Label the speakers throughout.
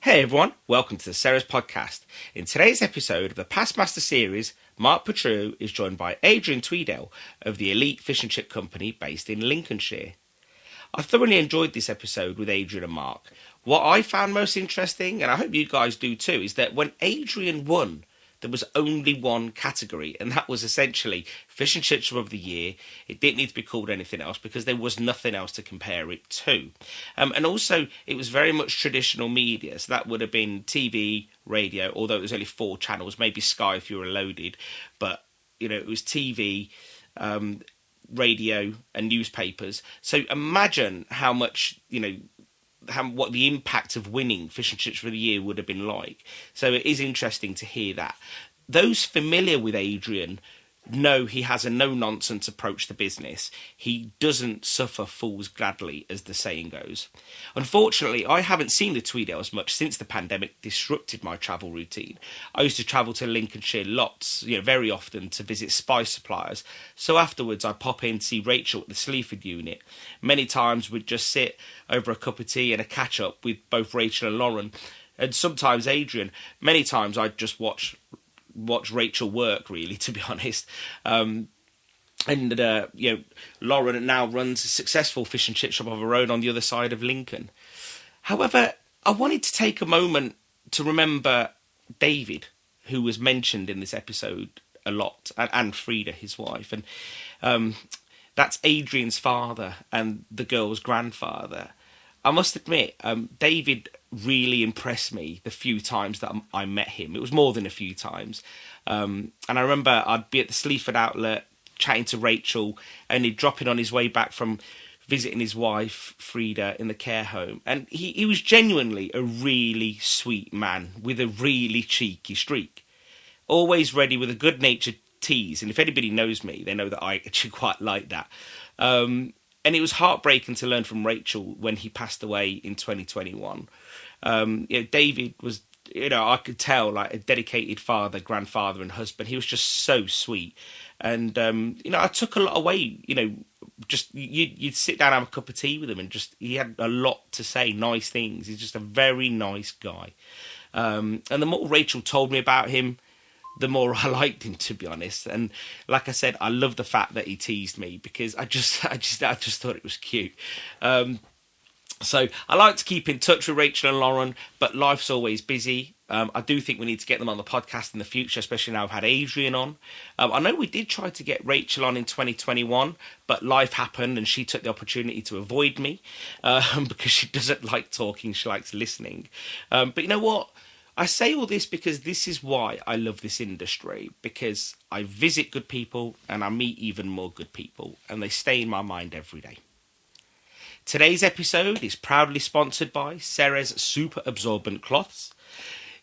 Speaker 1: Hey everyone, welcome to the Ceres podcast. In today's episode of the Past Master series, Mark Petrou is joined by Adrian Tweedale of the Elite Fish and Chip Company based in Lincolnshire. I thoroughly enjoyed this episode with Adrian and Mark. What I found most interesting, and I hope you guys do too, is that when Adrian won, there was only one category, and that was essentially Fish and Chips of the Year. It didn't need to be called anything else because there was nothing else to compare it to. And also, it was very much traditional media, so that would have been TV, radio, although it was only 4 channels, maybe Sky if you were loaded, but it was TV, radio, and newspapers. So imagine how much, what the impact of winning Fish and Chips for the Year would have been like. So it is interesting to hear that. Those familiar with Adrian know he has a no-nonsense approach to business. He doesn't suffer fools gladly, as the saying goes. Unfortunately, I haven't seen the Tweedales much since the pandemic disrupted my travel routine. I used to travel to Lincolnshire lots, very often to visit spice suppliers. So afterwards, I'd pop in to see Rachel at the Sleaford unit. Many times we'd just sit over a cup of tea and a catch-up with both Rachel and Lauren, and sometimes Adrian. Many times I'd just watch Rachel work, really, to be honest. Lauren now runs a successful fish and chip shop of her own on the other side of Lincoln. However, I wanted to take a moment to remember David, who was mentioned in this episode a lot, and Frida, his wife. And that's Adrian's father and the girl's grandfather. I must admit, David really impressed me the few times that I met him. It was more than a few times. And I remember I'd be at the Sleaford outlet chatting to Rachel, and he'd drop in on his way back from visiting his wife, Frida, in the care home. And he was genuinely a really sweet man with a really cheeky streak. Always ready with a good-natured tease. And if anybody knows me, they know that I actually quite like that. And it was heartbreaking to learn from Rachel when he passed away in 2021. David was, I could tell, like a dedicated father, grandfather and husband. He was just so sweet. And, I took a lot away, just you'd sit down and have a cup of tea with him, and he had a lot to say, nice things. He's just a very nice guy. And the more Rachel told me about him, the more I liked him, to be honest. And like I said, I love the fact that he teased me, because I just thought it was cute. So I like to keep in touch with Rachel and Lauren, but life's always busy. I do think we need to get them on the podcast in the future, especially now I've had Adrian on. I know we did try to get Rachel on in 2021, but life happened and she took the opportunity to avoid me because she doesn't like talking, she likes listening. But you know what? I say all this because this is why I love this industry, because I visit good people and I meet even more good people, and they stay in my mind every day. Today's episode is proudly sponsored by Ceres Super Absorbent Cloths.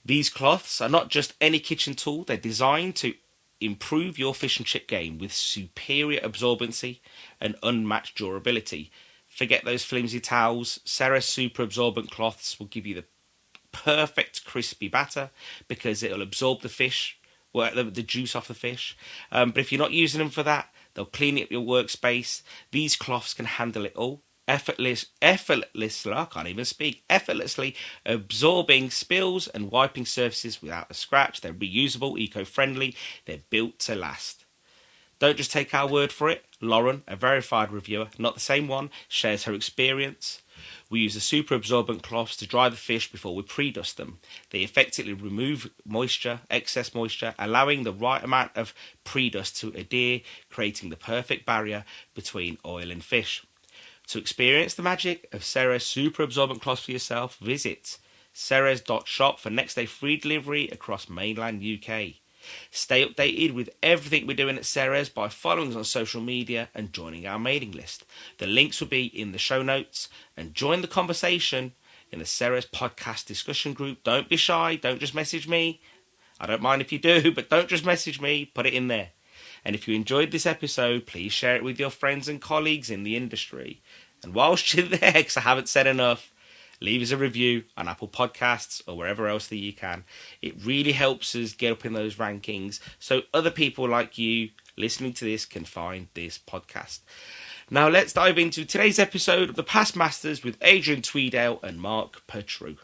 Speaker 1: These cloths are not just any kitchen tool, they're designed to improve your fish and chip game with superior absorbency and unmatched durability. Forget those flimsy towels. Ceres Super Absorbent Cloths will give you the perfect crispy batter because it'll absorb the fish, the juice off the fish. But if you're not using them for that, they'll clean up your workspace. These cloths can handle it all. Effortlessly absorbing spills and wiping surfaces without a scratch. They're reusable, eco-friendly. They're built to last. Don't just take our word for it. Lauren, a verified reviewer, not the same one, shares her experience. We use the super absorbent cloths to dry the fish before we pre-dust them. They effectively remove excess moisture, allowing the right amount of pre-dust to adhere, creating the perfect barrier between oil and fish. To experience the magic of Ceres super absorbent cloths for yourself, visit ceres.shop for next day free delivery across mainland UK. Stay updated with everything we're doing at Ceres by following us on social media and joining our mailing list. The links will be in the show notes, and join the conversation in the Ceres podcast discussion group. Don't be shy, don't just message me. I don't mind if you do, but don't just message me, put it in there. And if you enjoyed this episode, please share it with your friends and colleagues in the industry. And whilst you're there, because I haven't said enough, leave us a review on Apple Podcasts or wherever else that you can. It really helps us get up in those rankings so other people like you listening to this can find this podcast. Now let's dive into today's episode of The Past Masters with Adrian Tweedale and Mark Petrou.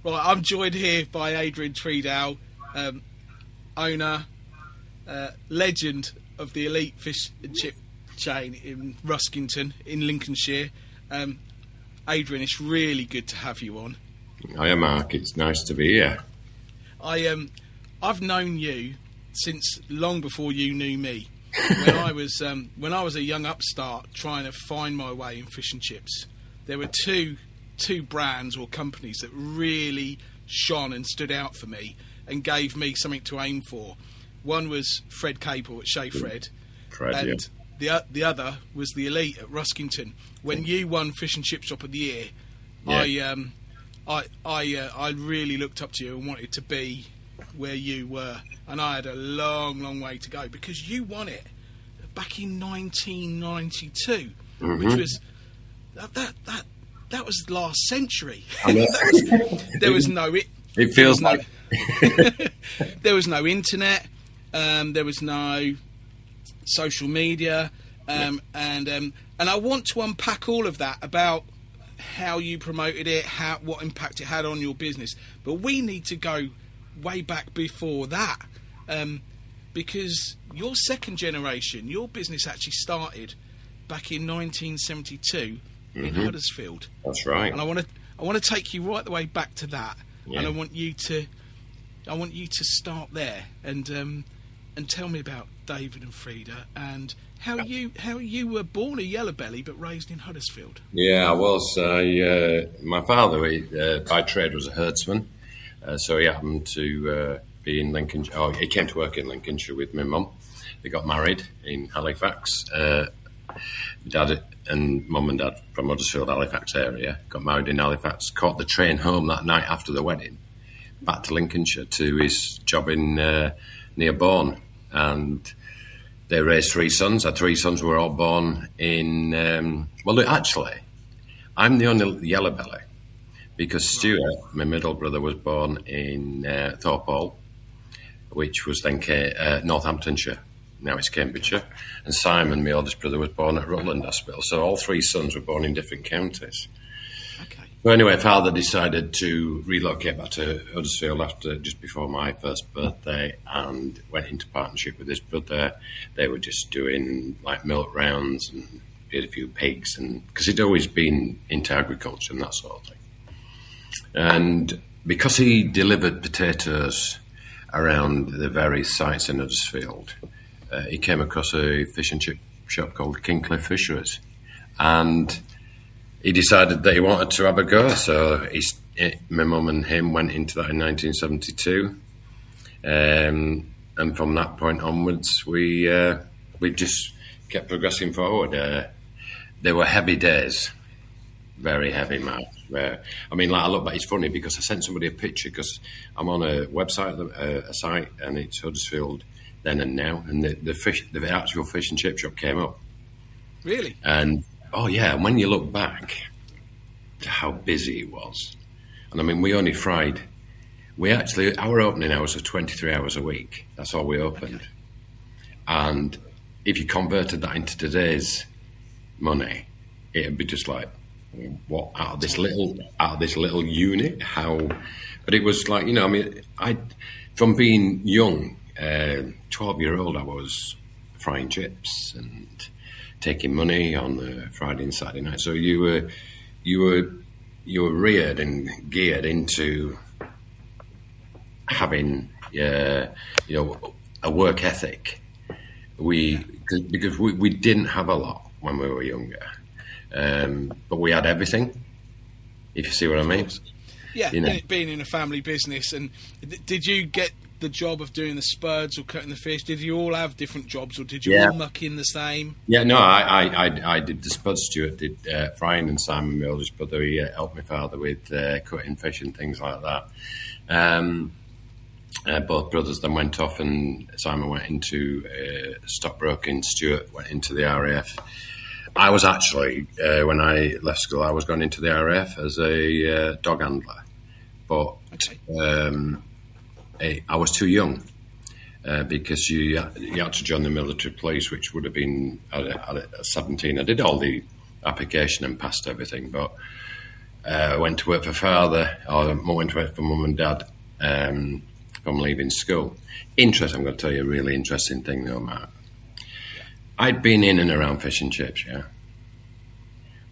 Speaker 2: Right, I'm joined here by Adrian Tweedale, owner, legend of the elite fish and chip chain in Ruskington in Lincolnshire. Adrian, it's really good to have you on.
Speaker 3: Hiya, Mark. It's nice to be here.
Speaker 2: I've known you since long before you knew me. When I was a young upstart trying to find my way in fish and chips, there were two brands or companies that really shone and stood out for me and gave me something to aim for. One was Fred Capel at Chez Fred, and the other was the Elite at Ruskington. When you won Fish and Chip Shop of the Year, I really looked up to you and wanted to be where you were, and I had a long way to go because you won it back in 1992, which was that was last century. There was no internet, there was no social media, and I want to unpack all of that about how you promoted it, what impact it had on your business. But we need to go way back before that, because your second generation, your business actually started back in 1972 in Huddersfield.
Speaker 3: That's right.
Speaker 2: And I want to take you right the way back to that, and I want you to start there and tell me about David and Frida and how you were born a yellow belly but raised in Huddersfield.
Speaker 3: Yeah, I was. My father, by trade, was a herdsman, so he happened to be in Lincolnshire. Oh, he came to work in Lincolnshire with my mum. They got married in Halifax. Dad and mum and dad from Huddersfield, Halifax area, got married in Halifax, caught the train home that night after the wedding, back to Lincolnshire to his job in near Bourne, and they raised three sons. Our three sons were all born in, actually, I'm the only yellow belly, because Stuart, my middle brother, was born in Thorpe Hall, which was then Northamptonshire. Now it's Cambridgeshire. And Simon, my oldest brother, was born at Rutland Hospital. So all three sons were born in different counties.
Speaker 2: Okay.
Speaker 3: So anyway, father decided to relocate back to Huddersfield just before my first birthday, and went into partnership with his brother. They were just doing like milk rounds and he had a few pigs, and because he'd always been into agriculture and that sort of thing. And because he delivered potatoes around the various sites in Huddersfield, he came across a fish and chip shop called Kincliffe Fisheries, and he decided that he wanted to have a go. So my mum and him went into that in 1972, and from that point onwards, we just kept progressing forward. There were heavy days, very heavy, Mark. I look back, it's funny because I sent somebody a picture because I'm on a website, a site, and it's Huddersfield then and now, and the actual fish and chip shop came up.
Speaker 2: Really?
Speaker 3: And and when you look back to how busy it was, and we only fried. Our opening hours were 23 hours a week. That's all we opened. Okay. And if you converted that into today's money, it'd be just like, what, out of this little unit? How? But it was like, from being young, 12-year-old, I was frying chips and taking money on the Friday and Saturday night. So you were reared and geared into having a work ethic. Because we didn't have a lot when we were younger, but we had everything. If you see what I mean.
Speaker 2: Yeah, being in a family business, and did you get the job of doing the spuds or cutting the fish? Did you all have different jobs, or did you all muck in the same?
Speaker 3: Yeah, no, I did the spuds. Stuart did frying, and Simon Mills, his brother, he helped my father with cutting fish and things like that. Both brothers then went off, and Simon went into stockbroking. Stuart went into the RAF. I was actually, when I left school, I was going into the RAF as a dog handler, but I was too young because you had to join the military police, which would have been at 17. I did all the application and passed everything, but I went to work for father, or went to work for mum and dad from leaving school. I'm going to tell you a really interesting thing though, Matt. I'd been in and around fish and chips, yeah.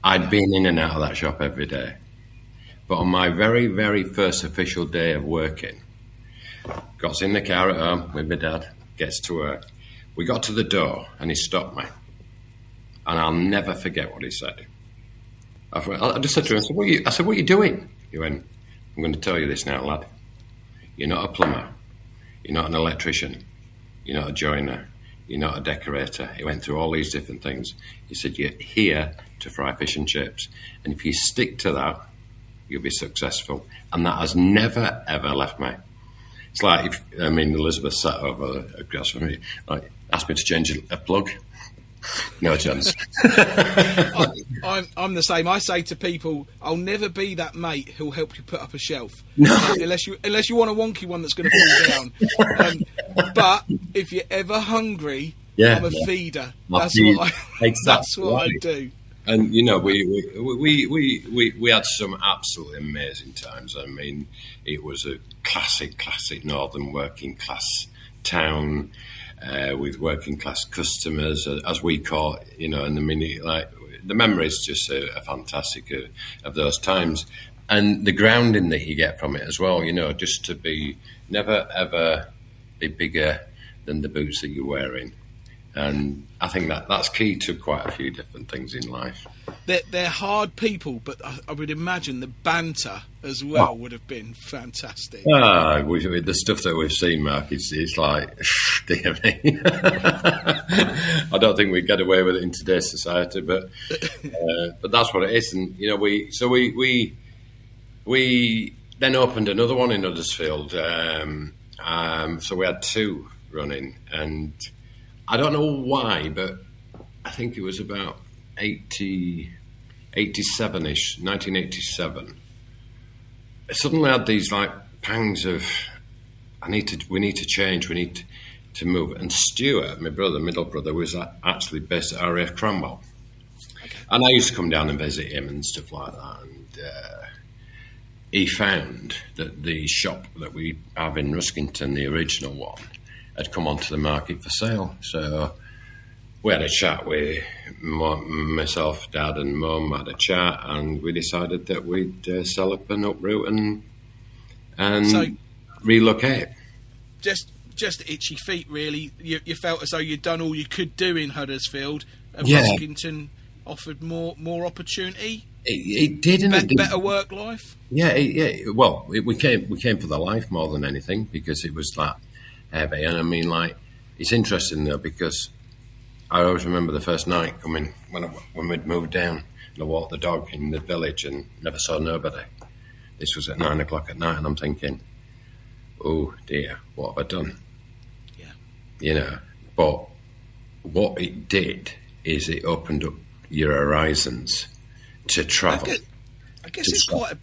Speaker 3: I'd been in and out of that shop every day. But on my very, very first official day of working, got in the car at home with my dad, gets to work. We got to the door and he stopped me. And I'll never forget what he said. I just said to him, I said, what are you doing? He went, I'm going to tell you this now, lad. You're not a plumber. You're not an electrician. You're not a joiner. You're not a decorator. He went through all these different things. He said, you're here to fry fish and chips. And if you stick to that, you'll be successful. And that has never, ever left me. It's like, Elizabeth sat over across from me, like, asked me to change a plug. No chance.
Speaker 2: I'm the same. I say to people, I'll never be that mate who'll help you put up a shelf.
Speaker 3: No.
Speaker 2: Unless you want a wonky one that's going to fall down. But if you're ever hungry, I'm a feeder. That's what I do.
Speaker 3: And you know, we had some absolutely amazing times. I mean, it was a classic northern working class town. With working class customers, as we call it, you know, and the memories just are fantastic of those times, and the grounding that you get from it as well. You know, just to be never ever be bigger than the boots that you're wearing, and I think that's key to quite a few different things in life.
Speaker 2: They're hard people, but I would imagine the banter as well would have been fantastic.
Speaker 3: The stuff that we've seen, Mark, it's like, dear me. I don't think we get away with it in today's society, but that's what it is. And you know, we then opened another one in Huddersfield. So we had two running, and I don't know why, but I think it was about 87-ish, 1987. I suddenly had these like pangs of, we need to change, we need to move. And Stuart, my middle brother, was actually based at RAF Cranwell. Okay. And I used to come down and visit him and stuff like that. And he found that the shop that we have in Ruskington, the original one, had come onto the market for sale. So we had a chat with myself, Dad and Mum had a chat, and we decided that we'd sell up and uproot and relocate.
Speaker 2: Just itchy feet, really. You felt as though you'd done all you could do in Huddersfield, and Ruskington offered more opportunity.
Speaker 3: It did, and
Speaker 2: better work life.
Speaker 3: Yeah. Well, we came for the life more than anything, because it was that heavy. And I mean, like, it's interesting though, because I always remember the first night coming when we'd moved down, and I walked the dog in the village and never saw nobody. This was at 9 o'clock at night, and I'm thinking, oh dear, what have I done?
Speaker 2: Yeah.
Speaker 3: You know, but what it did is it opened up your horizons to travel.
Speaker 2: I guess it's quite a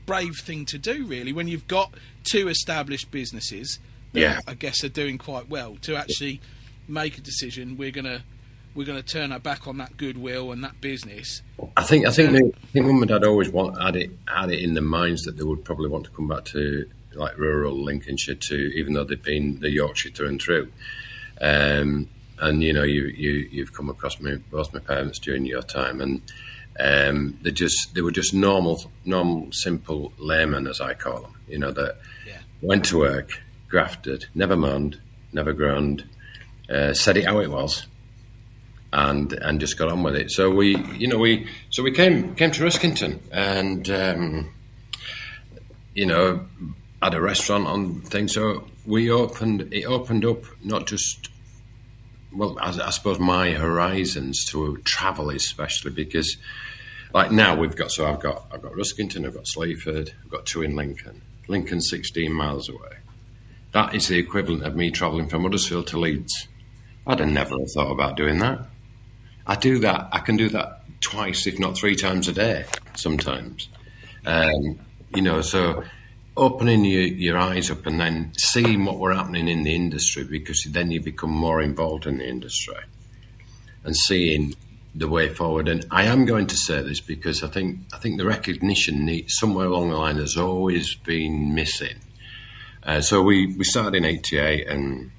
Speaker 2: brave thing to do, really, when you've got two established businesses that I guess are doing quite well, to actually make a decision. We're gonna turn our back on that goodwill and that business. I think
Speaker 3: Mum and Dad always had it in their minds that they would probably want to come back to like rural Lincolnshire too, even though they've been the Yorkshire through and through. And you know, you've come across both my parents during your time, and they were just normal, simple laymen, as I call them. You know, that went to work, grafted, never moaned, never groaned, said it how it was, and just got on with it. So we came to Ruskington, and you know, had a restaurant on things. So it opened up not just, well, I suppose my horizons to travel, especially because like now I've got Ruskington, I've got Sleaford, I've got 2 in Lincoln. Lincoln's 16 miles away. That is the equivalent of me travelling from Huddersfield to Leeds. I'd have never have thought about doing that. I can do that twice, if not 3 times a day, sometimes. So opening your eyes up and then seeing what were happening in the industry, because then you become more involved in the industry and seeing the way forward. And I am going to say this because I think the recognition somewhere along the line has always been missing. So we started in '88 and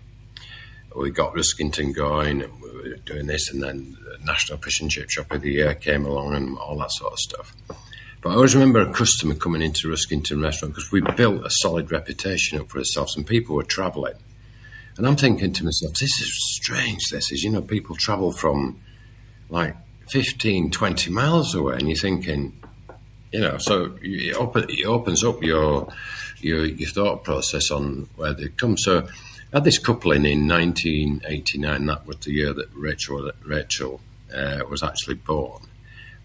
Speaker 3: we got Ruskington going and we were doing this, and then the National Fish and Chip Shop of the Year came along and all that sort of stuff. But I always remember a customer coming into Ruskington restaurant because we built a solid reputation up for ourselves and people were travelling. And I'm thinking to myself, this is strange, this is, people travel from like 15, 20 miles away, and you're thinking, so it opens up your thought process on where they come. So I had this couple in 1989, that was the year that Rachel was actually born.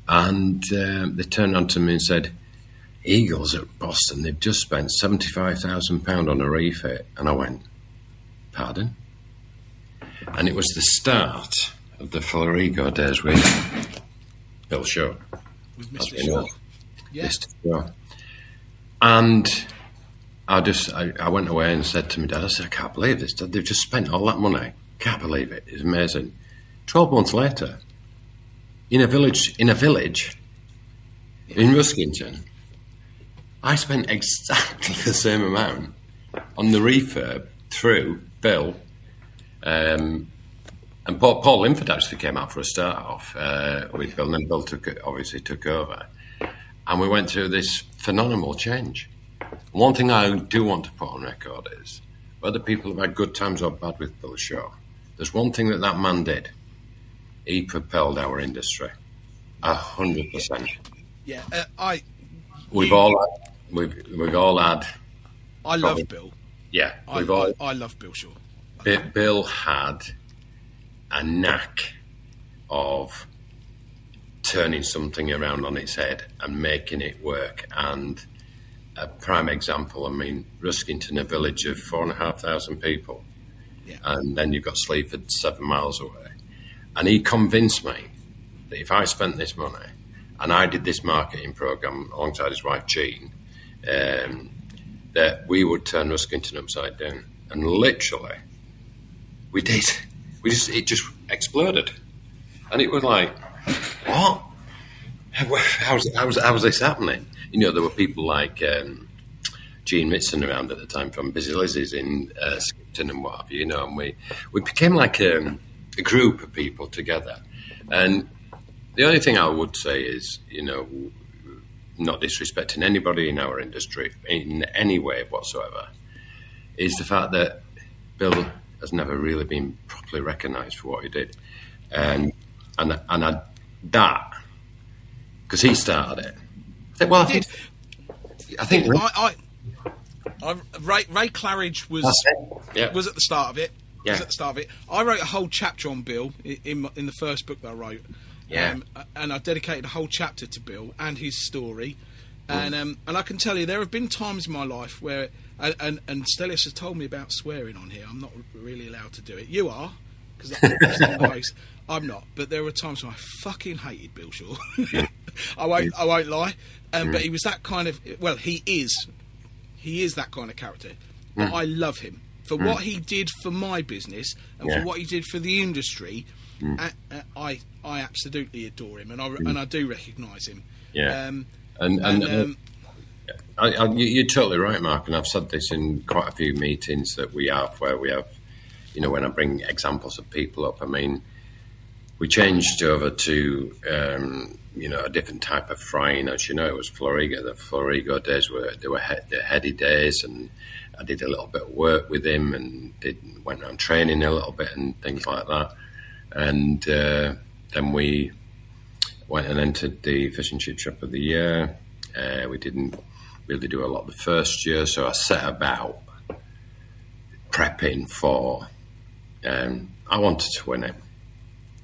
Speaker 3: And they turned on to me and said, Eagles at Boston, they've just spent £75,000 on a refit. And I went, pardon? And it was the start of the Florigo days with Bill Shaw.
Speaker 2: With Mr. Shaw. Yeah.
Speaker 3: Mr. Shaw. And I went away and said to my dad, I said, I can't believe this. Dad, they've just spent all that money. Can't believe it. It's amazing. 12 months later, in a village in Ruskington, I spent exactly the same amount on the refurb through Bill, and Paul Linford actually came out for a start off with Bill, and then Bill took over, and we went through this phenomenal change. One thing I do want to put on record is whether people have had good times or bad with Bill Shaw, there's one thing that man did. He propelled our industry 100%.
Speaker 2: Yeah,
Speaker 3: we've all had.
Speaker 2: I love Bill.
Speaker 3: Yeah,
Speaker 2: I love Bill Shaw.
Speaker 3: Bill had a knack of turning something around on its head and making it work. And a prime example, Ruskington, a village of 4,500 people, and then you've got Sleaford 7 miles away. And he convinced me that if I spent this money and I did this marketing program alongside his wife Jean, that we would turn Ruskington upside down. And literally, we did. It just exploded. And it was like, what? How's this happening? There were people like Gene Mitson around at the time from Busy Lizzie's in Skipton and what have you, and we became like a group of people together. And the only thing I would say is, not disrespecting anybody in our industry in any way whatsoever, is the fact that Bill has never really been properly recognised for what he did. And that, because he started it. I think
Speaker 2: Ray Claridge was at the start of it.
Speaker 3: Yeah.
Speaker 2: Was at the start of it. I wrote a whole chapter on Bill in the first book that I wrote.
Speaker 3: Yeah.
Speaker 2: And I dedicated a whole chapter to Bill and his story. And I can tell you, there have been times in my life where, and Stellius has told me about swearing on here. I'm not really allowed to do it. You are, because that's I'm not. But there were times when I fucking hated Bill Shaw. I won't lie. But he was that kind of. Well, he is that kind of character. But I love him for what he did for my business and for what he did for the industry. I absolutely adore him, and I do recognise him.
Speaker 3: Yeah. You're totally right, Mark, and I've said this in quite a few meetings that we have, where we have, when I bring examples of people up, we changed over to, a different type of frying. As you know, it was Florigo. The Florigo days were the heady days, and I did a little bit of work with him and went around training a little bit and things like that. And then we went and entered the Fish and Chip Shop of the Year. We did really do a lot the first year. So I set about prepping for. I wanted to win it.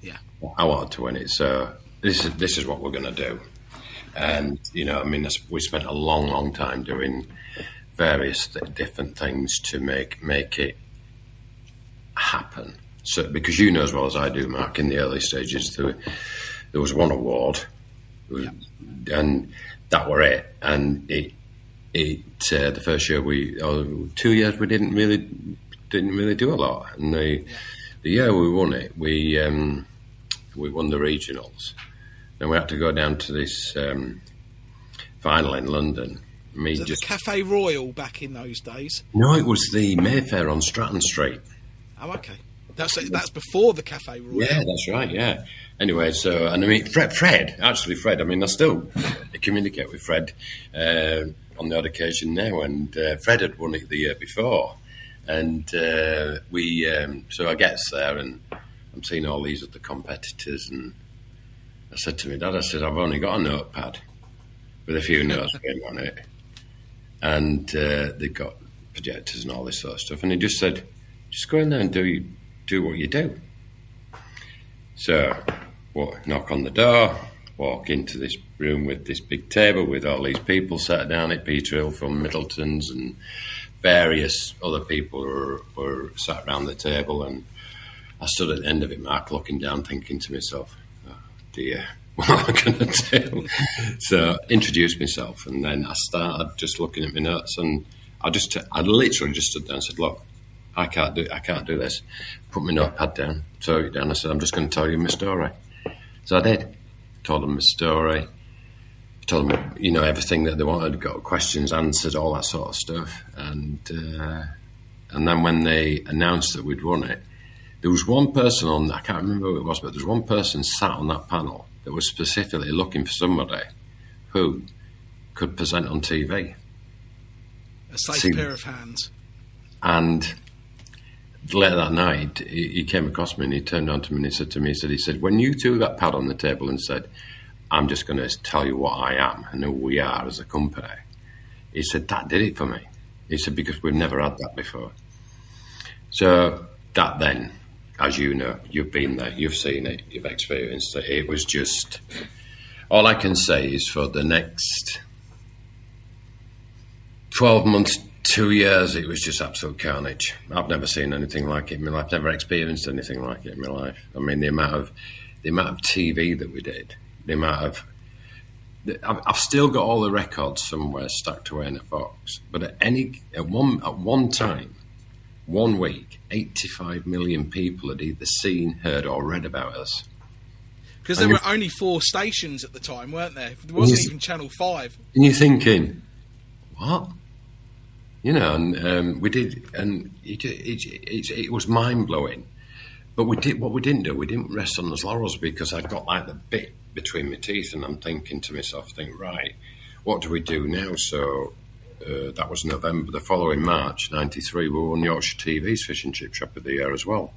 Speaker 2: Yeah.
Speaker 3: I wanted to win it. So this is what we're going to do. And we spent a long time doing various different things to make it happen. So because you know as well as I do, Mark, in the early stages there was one award, and that were it. And it the first year 2 years we didn't really do a lot. And the year we won it, we won the regionals. Then we had to go down to this final in London.
Speaker 2: Was it the Cafe Royal back in those days?
Speaker 3: No, it was the Mayfair on Stratton Street.
Speaker 2: Oh, okay. That's before the Cafe Royal.
Speaker 3: Yeah, that's right, yeah. Anyway, so, and I mean, Fred, I still communicate with Fred on the odd occasion now, and Fred had won it the year before. And so I gets there, and I'm seeing all these other competitors, and I said to my dad, I've only got a notepad with a few notes going on it. And they've got projectors and all this sort of stuff. And he just said, just go in there and do what you do. So, knock on the door, walk into this room with this big table with all these people sat down at Petrou from Middleton's, and various other people were sat around the table. And I stood at the end of it, Mark, looking down, thinking to myself, oh dear, what am I going to do? So introduced myself, and then I started just looking at my notes, and I literally just stood there and said, look, I can't do this. Put my notepad down, throw it down. I said, I'm just going to tell you my story. So I did. Told them my story. Told them, everything that they wanted. Got questions answered, all that sort of stuff. And then when they announced that we'd won it, there was one person I can't remember who it was, but there was one person sat on that panel that was specifically looking for somebody who could present on TV.
Speaker 2: A safe pair of hands.
Speaker 3: And later that night, he came across me and he turned on to me and he said, when you threw that pad on the table and said, I'm just going to tell you what I am and who we are as a company, he said, that did it for me. He said, because we've never had that before. So that then, as you know, you've been there, you've seen it, you've experienced it. It was just, all I can say is for the next 12 months, 2 years, it was just absolute carnage. I've never seen anything like it in my life, never experienced anything like it in my life. I mean, the amount of TV that we did, I've still got all the records somewhere stacked away in a box, but at one time, 1 week, 85 million people had either seen, heard, or read about us.
Speaker 2: Because there were only 4 stations at the time, weren't there? There wasn't even Channel 5.
Speaker 3: And you're thinking, what? And we did, and it was mind blowing. But we didn't rest on those laurels, because I got like the bit between my teeth, and I'm thinking to myself, right, what do we do now? So that was November. The following March, 93, we won Yorkshire TV's Fish and Chip Shop of the Year as well.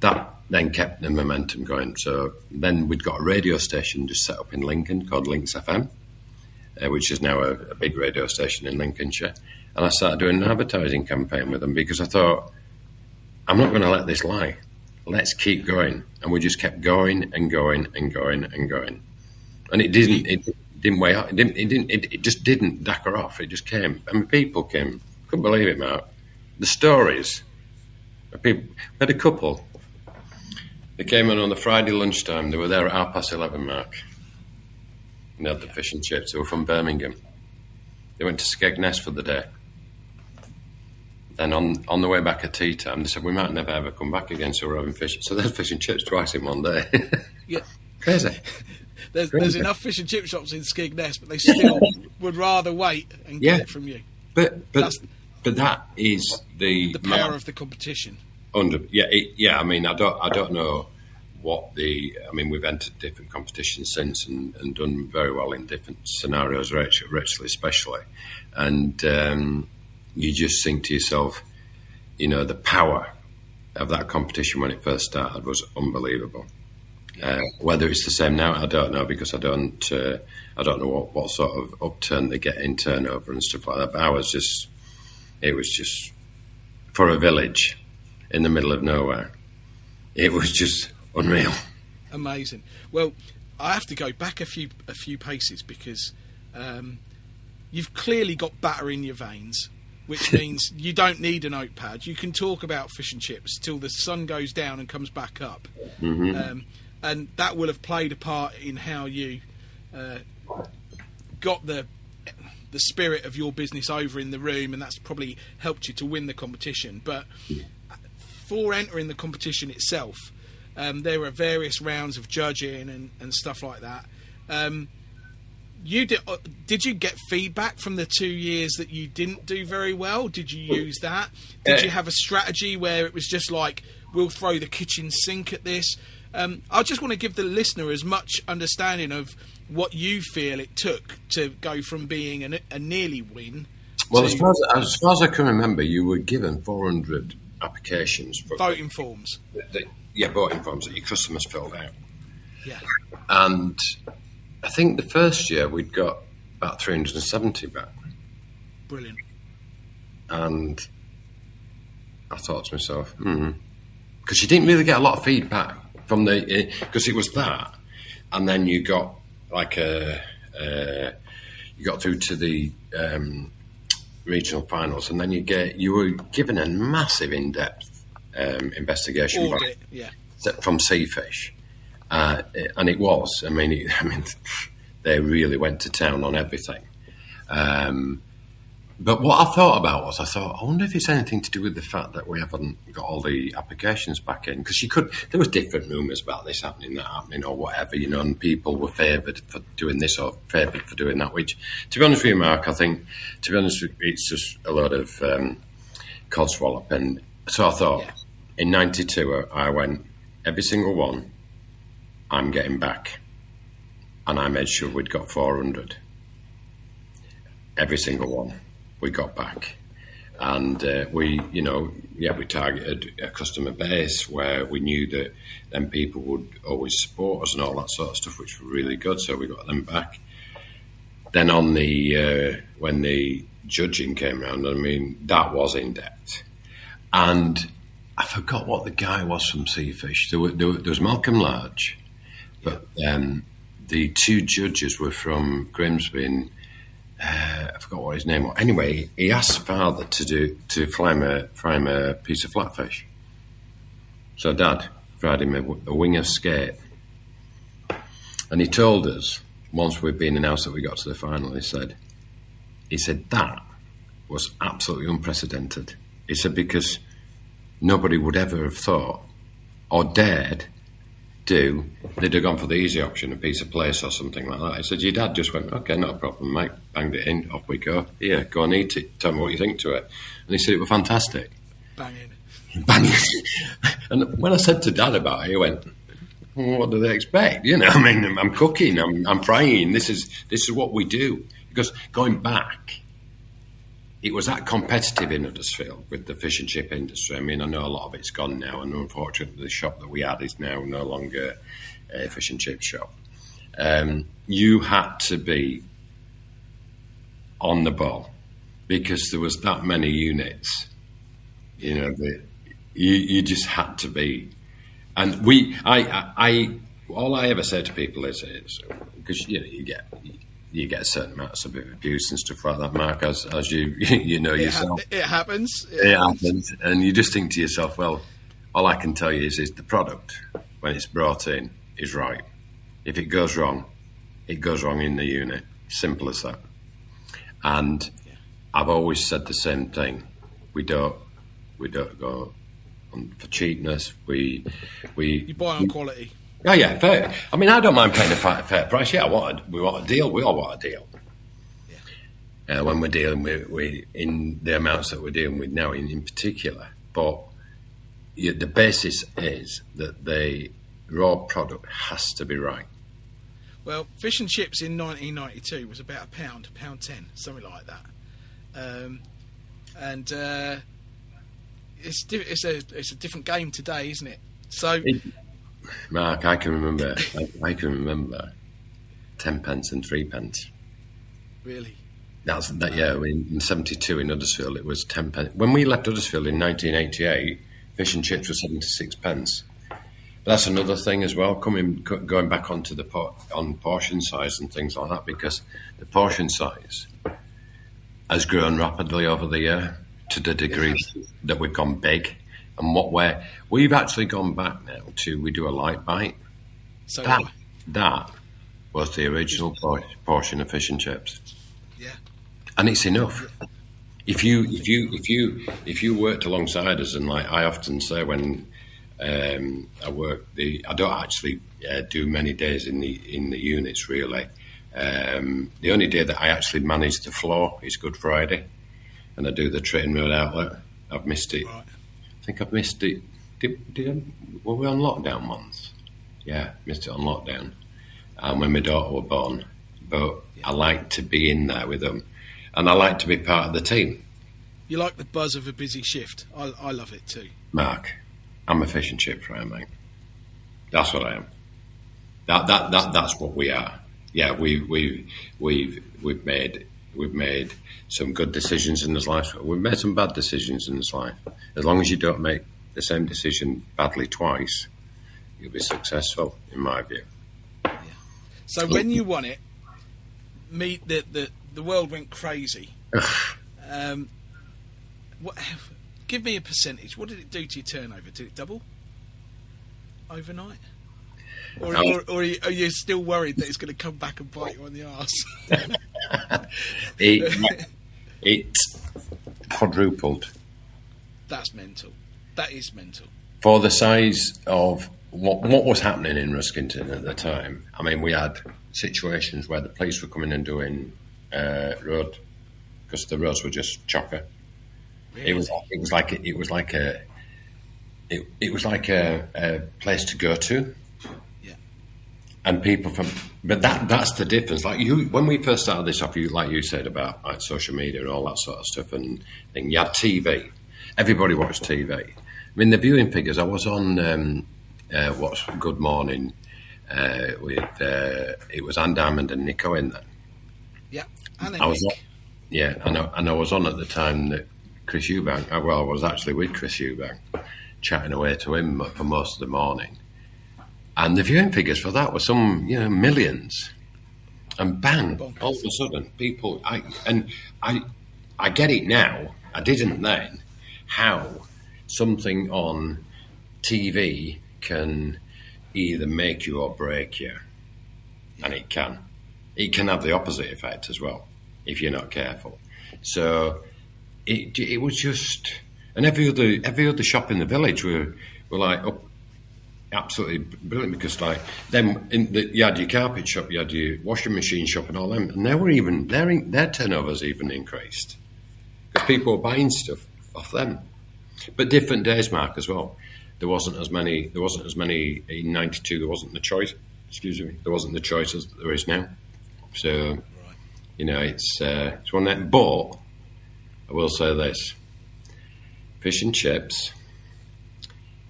Speaker 3: That then kept the momentum going. So then we'd got a radio station just set up in Lincoln called Links FM, which is now a big radio station in Lincolnshire. And I started doing an advertising campaign with them, because I thought, I'm not going to let this lie. Let's keep going. And we just kept going and going and going and going. And it didn't weigh up. It just didn't dacker off. It just came. I mean, people came. Couldn't believe it, Mark. The stories. We had a couple. They came in on the Friday lunchtime. They were there at 11:30, Mark. And they had the fish and chips. They were from Birmingham. They went to Skegness for the day. Then on the way back at tea time, they said, we might never ever come back again, so we're having fish. So there's fish and chips twice in one day.
Speaker 2: Yeah.
Speaker 3: Crazy.
Speaker 2: There's enough fish and chip shops in Skegness, but they still would rather wait and get it from you.
Speaker 3: But that is the
Speaker 2: power of the competition.
Speaker 3: I mean, I don't know what we've entered different competitions since and done very well in different scenarios, Rachel especially. And you just think to yourself, the power of that competition when it first started was unbelievable. Whether it's the same now, I don't know, because I don't know what sort of upturn they get in turnover and stuff like that. But it was just for a village in the middle of nowhere. It was just unreal.
Speaker 2: Amazing. Well, I have to go back a few paces because you've clearly got batter in your veins, which means you don't need a notepad. You can talk about fish and chips till the sun goes down and comes back up.
Speaker 3: Mm-hmm.
Speaker 2: And that will have played a part in how you got the spirit of your business over in the room, and that's probably helped you to win the competition. But for entering the competition itself, there were various rounds of judging and stuff like that. Did you get feedback from the 2 years that you didn't do very well? Did you use that? Did you have a strategy where it was just like, we'll throw the kitchen sink at this? I just want to give the listener as much understanding of what you feel it took to go from being a nearly win.
Speaker 3: Well, as far as I can remember, you were given 400 applications for
Speaker 2: voting forms.
Speaker 3: Voting forms that your customers filled out.
Speaker 2: Yeah,
Speaker 3: and I think the first year we'd got about 370 back.
Speaker 2: Brilliant.
Speaker 3: And I thought to myself, because you didn't really get a lot of feedback from because it was that, and then you got like you got through to the regional finals, and then you were given a massive in-depth investigation
Speaker 2: audit,
Speaker 3: from Seafish, and it was. I mean, they really went to town on everything. But what I thought about was, I wonder if it's anything to do with the fact that we haven't got all the applications back in. Because there was different rumours about this happening, that happening, or whatever, and people were favoured for doing this or favoured for doing that, which, to be honest with you, Mark, I think, it's just a lot of codswallop. And so I thought, in 92, I went, every single one, I'm getting back. And I made sure we'd got 400. Every single one. We got back, and we targeted a customer base where we knew that then people would always support us and all that sort of stuff, which was really good. So we got them back. Then on the when the judging came around, that was in depth, and I forgot what the guy was from Seafish. There was Malcolm Large, but the two judges were from Grimsby. And, I forgot what his name was. Anyway, he asked Father to fry him a piece of flatfish. So Dad fried him a wing of skate. And he told us, once we'd been announced that we got to the final, he said that was absolutely unprecedented. He said, because nobody would ever have thought or dared they'd have gone for the easy option, a piece of plaice or something like that. He said, your dad just went, okay, not a problem, mate, banged it in, off we go. Yeah, go and eat it, tell me what you think to it. And he said it was fantastic.
Speaker 2: Banging.
Speaker 3: And when I said to Dad about it, he went, well, what do they expect? I'm cooking, I'm frying, this is what we do. Because going back, it was that competitive in Huddersfield with the fish and chip industry. I know a lot of it's gone now, and unfortunately the shop that we had is now no longer a fish and chip shop. You had to be on the ball because there was that many units. You just had to be. And all I ever say to people is because you get certain amounts of abuse and stuff like that, Mark, as you know yourself.
Speaker 2: It happens.
Speaker 3: It happens. And you just think to yourself, well, all I can tell you is the product, when it's brought in, is right. If it goes wrong, it goes wrong in the unit. Simple as that. And I've always said the same thing. We don't go for cheapness. You
Speaker 2: buy on quality.
Speaker 3: Oh yeah, fair. I don't mind paying a fair price. Yeah, we want a deal. We all want a deal. Yeah. When we're dealing with in the amounts that we're dealing with now, in particular. But the basis is that the raw product has to be right.
Speaker 2: Well, fish and chips in 1992 was about £1.10, something like that. It's a different game today, isn't it? So.
Speaker 3: Mark, I can remember 10 pence and 3 pence.
Speaker 2: Really?
Speaker 3: In 72 in Huddersfield, it was 10 pence. When we left Huddersfield in 1988, fish and chips were 76 pence. But that's another thing as well, going back onto on portion size and things like that, because the portion size has grown rapidly over the year to the degree that we've gone big. And we've actually gone back now we do a light bite.
Speaker 2: So
Speaker 3: that was the original portion of fish and chips.
Speaker 2: Yeah.
Speaker 3: And it's enough. If you worked alongside us, and like I often say when I work, I don't actually do many days in the units really. The only day that I actually manage the floor is Good Friday, and I do the Train Road outlet. I've missed it. Right. I think I've missed it. Were we on lockdown once? Yeah, missed it on lockdown. When my daughter was born. But I like to be in there with them, and I like to be part of the team.
Speaker 2: You like the buzz of a busy shift. I love it too.
Speaker 3: Mark, I'm a fish and chip fryer, mate. That's what I am. That's what we are. Yeah, we've made some good decisions in this life. We've made some bad decisions in this life. As long as you don't make the same decision badly twice, you'll be successful, in my view.
Speaker 2: Yeah. So when you won it, the world went crazy. Give me a percentage. What did it do to your turnover? Did it double overnight? Or are you still worried that it's going to come back and bite you on the arse?
Speaker 3: It quadrupled.
Speaker 2: That's mental. That is mental.
Speaker 3: For the size of what was happening in Ruskington at the time, I mean, we had situations where the police were coming and doing road, because the roads were just chocker. Really? It was like a place to go to.
Speaker 2: Yeah.
Speaker 3: And people but that's the difference. Like when we first started this off, like you said about like social media and all that sort of stuff, and you had TV. Everybody watched TV. I mean, the viewing figures. I was on what's Good Morning with it was Anne Diamond and Nick Owen then.
Speaker 2: Yeah,
Speaker 3: and I was on, and I was on at the time that Chris Eubank. I was actually with Chris Eubank, chatting away to him for most of the morning. And the viewing figures for that were some, millions. And bang, all of a sudden, people. I get it now. I didn't then. How something on TV can either make you or break you, and it can. It can have the opposite effect as well if you're not careful. So it was just, and every other shop in the village were like up. Absolutely brilliant, because like then you had your carpet shop, you had your washing machine shop, and all them, and their turnovers even increased because people were buying stuff off them. But different days, Mark, as well. There wasn't as many in '92. There wasn't the choice. Excuse me. There wasn't the choice as there is now. So it's one that. But I will say this: fish and chips.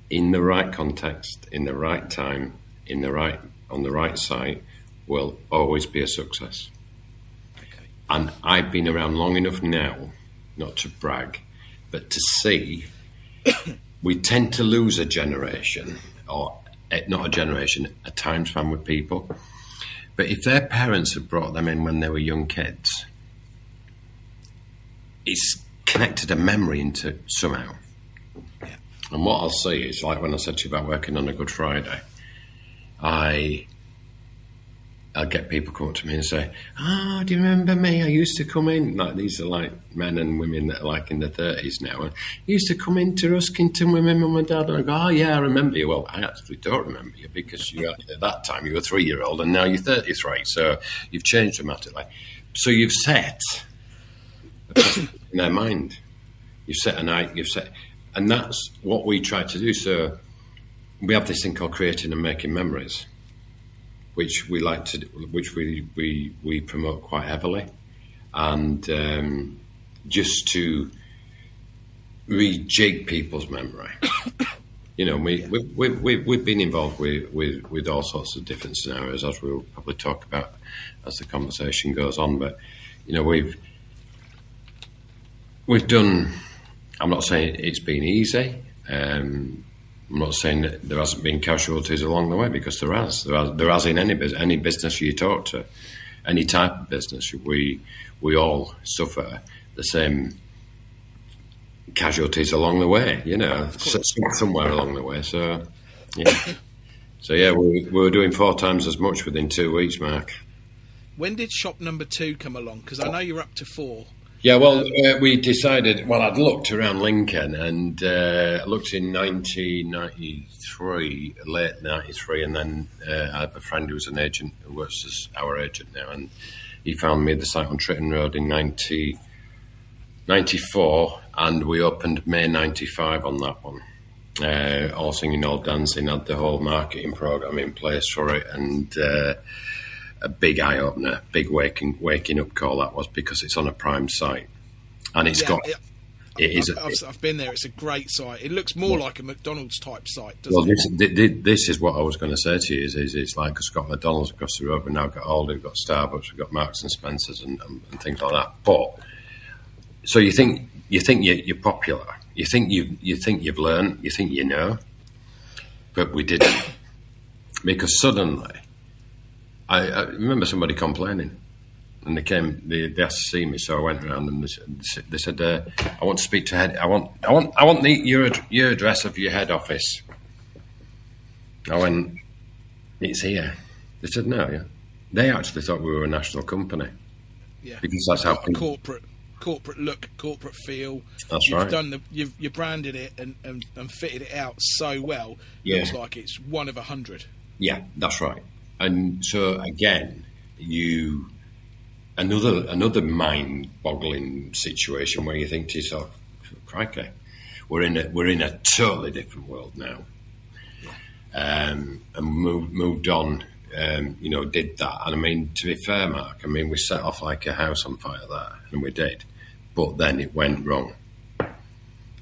Speaker 3: In the right context, in the right time, on the right site, will always be a success. Okay. And I've been around long enough now, not to brag, but to see we tend to lose a generation, or not a generation, a time span with people. But if their parents had brought them in when they were young kids, it's connected a memory into somehow. And what I'll say is, like when I said to you about working on a Good Friday, I'll get people come up to me and say, "Oh, do you remember me? I used to come in." Like these are like men and women that are like in their 30s now. And I used to come into Ruskington with my mum and dad, and I go, "Oh yeah, I remember you." Well, I actually don't remember you, because at that time you were 3-year-old, and now you're 33, so you've changed dramatically. So you've set a person in their mind. You've set a night. And that's what we try to do. So we have this thing called creating and making memories, which we like to, which we promote quite heavily, and just to rejig people's memory. You know, we've been involved with all sorts of different scenarios, as we'll probably talk about as the conversation goes on. But you know, we've done. I'm not saying it's been easy. I'm not saying that there hasn't been casualties along the way, because there has. There has in any business you talk to, any type of business. We all suffer the same casualties along the way, you know, somewhere along the way. So, yeah, we were doing 4 times as much within 2 weeks, Mark.
Speaker 2: When did shop number 2 come along? Because I know you're up to 4.
Speaker 3: Yeah, well, we decided. Well, I'd looked around Lincoln and looked in 1993, late 93, and then I have a friend who's an agent who works as our agent now, and he found me the site on Tritton Road in 94, and we opened May 95 on that one. All singing, all dancing, had the whole marketing program in place for it, and a big eye opener, big waking up call that was, because it's on a prime site, and it's
Speaker 2: I've been there. It's a great site. It looks more like a McDonald's type site, doesn't
Speaker 3: well,
Speaker 2: it?
Speaker 3: This is what I was going to say to you. Is it's like it's got McDonald's across the road, we've now got Aldi, we've got Starbucks, we've got Marks and Spencers, and things like that. But so you think you're popular, you think you've learned, you think you know, but we didn't, because suddenly I remember somebody complaining, and they asked to see me, so I went around and they said, I want to speak to head. I want your address of your head office. I went, it's here. They said no. Yeah, they actually thought we were a national company.
Speaker 2: Yeah,
Speaker 3: because that's how
Speaker 2: corporate look, corporate feel.
Speaker 3: That's
Speaker 2: You've
Speaker 3: right.
Speaker 2: done you branded it and fitted it out so well.
Speaker 3: Yeah.
Speaker 2: Looks like it's 1 of 100.
Speaker 3: Yeah, that's right. And so again, another mind-boggling situation where you think to yourself, "Crikey, we're in a totally different world now," and moved on. Did that, and I mean, to be fair, Mark, I mean, we set off like a house on fire there, and we did, but then it went wrong,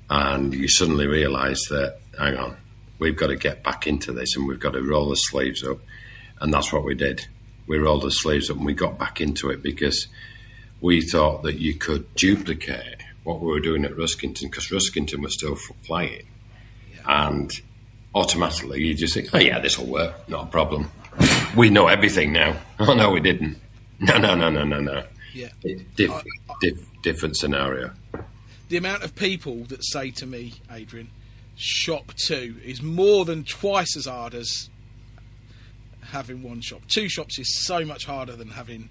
Speaker 3: and you suddenly realise that, hang on, we've got to get back into this, and we've got to roll the sleeves up. And that's what we did. We rolled the sleeves up and we got back into it, because we thought that you could duplicate what we were doing at Ruskington, because Ruskington was still flying. Yeah. And automatically you just think, oh yeah, this will work, not a problem. We know everything now. Oh no, we didn't. No.
Speaker 2: Yeah.
Speaker 3: Different scenario.
Speaker 2: The amount of people that say to me, Adrian, shop 2 is more than twice as hard as having 1 shop. 2 shops is so much harder than having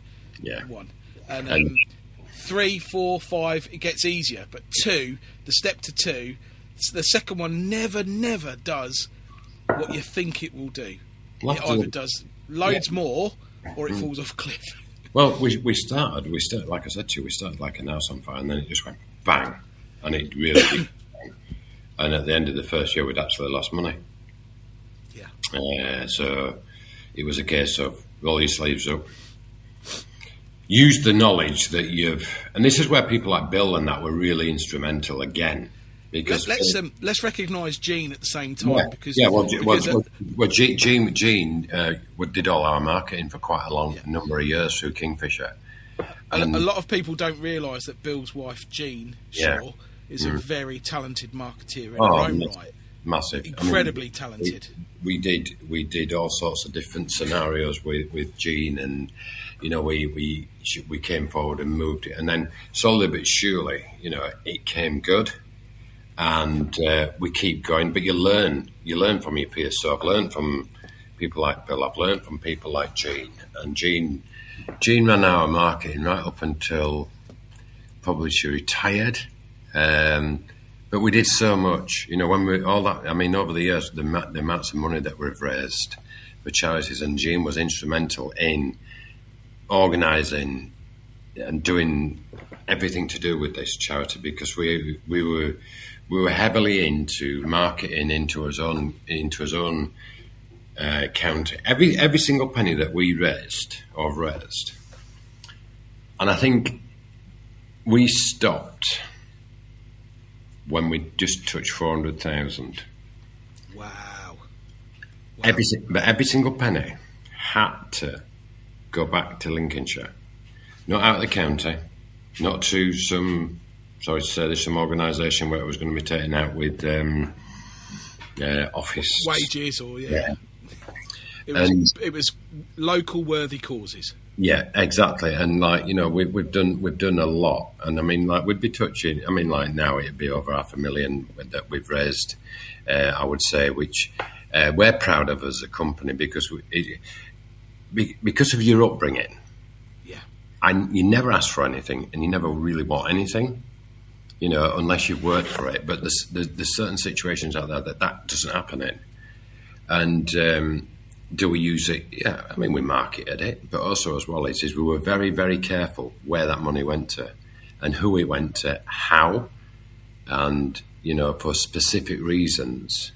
Speaker 2: 1. And 3, 4, 5, it gets easier. But 2, the step to 2, the second one never does what you think it will do. It either does loads more, or it falls off a cliff.
Speaker 3: Well, we started, like I said to you, we started like an house on fire, and then it just went bang, and it really did bang. And at the end of the first year, we'd actually lost money. Yeah. So it was a case of roll your sleeves up, use the knowledge that and this is where people like Bill and that were really instrumental again. Because
Speaker 2: let's recognise Gene at the same time, because
Speaker 3: Gene did all our marketing for quite a long number of years through Kingfisher.
Speaker 2: And a lot of people don't realise that Bill's wife Jean Shaw is a very talented marketeer in her own right.
Speaker 3: Massive,
Speaker 2: incredibly talented.
Speaker 3: We did all sorts of different scenarios with Jean, and we came forward and moved it, and then slowly but surely, it came good. And we keep going, but you learn from your peers. So I've learned from people like Bill, I've learned from people like Jean, and Jean ran our marketing right up until probably she retired. But we did so much, when we all that. I mean, over the years, the amounts of money that we've raised for charities, and Jean was instrumental in organising and doing everything to do with this charity, because we were heavily into marketing into his own county. Every single penny that we raised, and I think we stopped when we just touched 400,000.
Speaker 2: Wow.
Speaker 3: Every single penny had to go back to Lincolnshire, not out of the county, not to some, sorry to say, there's some organisation where it was going to be taken out with office
Speaker 2: wages or
Speaker 3: yeah.
Speaker 2: It was local worthy causes.
Speaker 3: Yeah, exactly. And like, you know, we've done a lot. And I mean, like, we'd be touching. I mean, like now it'd be over $500,000 that we've raised. I would say, which we're proud of as a company because because of your upbringing.
Speaker 2: Yeah.
Speaker 3: And you never ask for anything, and you never really want anything, you know, unless you've worked for it. But there's certain situations out there that doesn't happen in. And do we use it? Yeah, I mean, we marketed it, but also as well is we were very, very careful where that money went to and who it went to, how, and, you know, for specific reasons.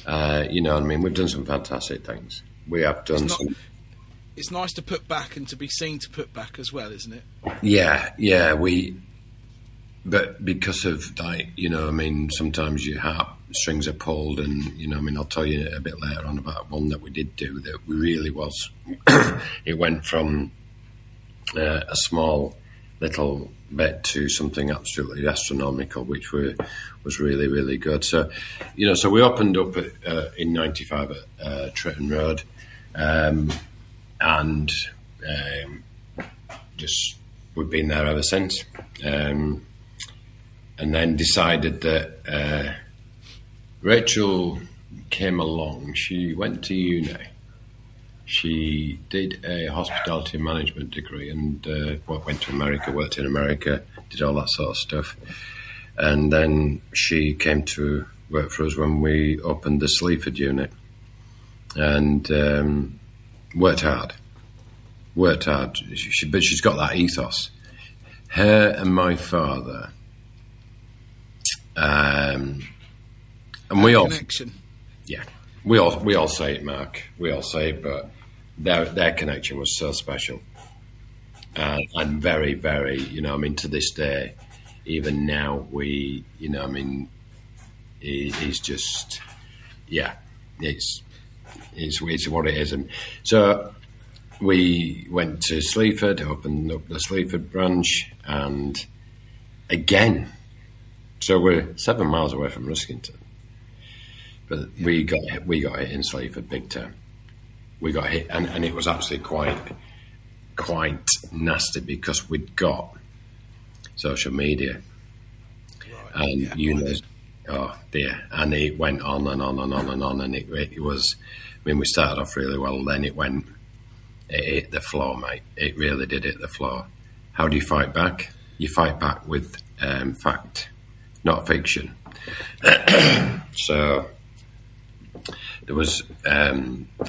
Speaker 3: You know what I mean? We've done some fantastic things. We have done some...
Speaker 2: It's nice to put back and to be seen to put back as well, isn't it?
Speaker 3: Yeah, but because of, like, you know, I mean, sometimes your heartstrings are pulled, and, you know, I mean, I'll tell you a bit later on about one that we did do that really was, it went from a small little bit to something absolutely astronomical, which was really, really good. So, you know, so we opened up in 95 at Tritton Road, and just we've been there ever since. And then decided that Rachel came along. She went to uni. She did a hospitality management degree and went to America, worked in America, did all that sort of stuff. And then she came to work for us when we opened the Sleaford unit, and worked hard. But she's got that ethos. Her and my father... and we all
Speaker 2: connection.
Speaker 3: Yeah, we all say it, Mark. We all say it, but their connection was so special, and very, very. You know, I mean, to this day, even now, we, you know, I mean, he's just, yeah, it's what it is, and so we went to Sleaford, opened up the Sleaford branch, and again. So we're 7 miles away from Ruskington, but we got hit in Sleaford big time. We got hit, and it was actually quite nasty because we'd got social media, right, and you know, oh dear, and it went on and on and on and on, and it was. I mean, we started off really well, then it hit the floor, mate. It really did hit the floor. How do you fight back? You fight back with fact. Not fiction. So there was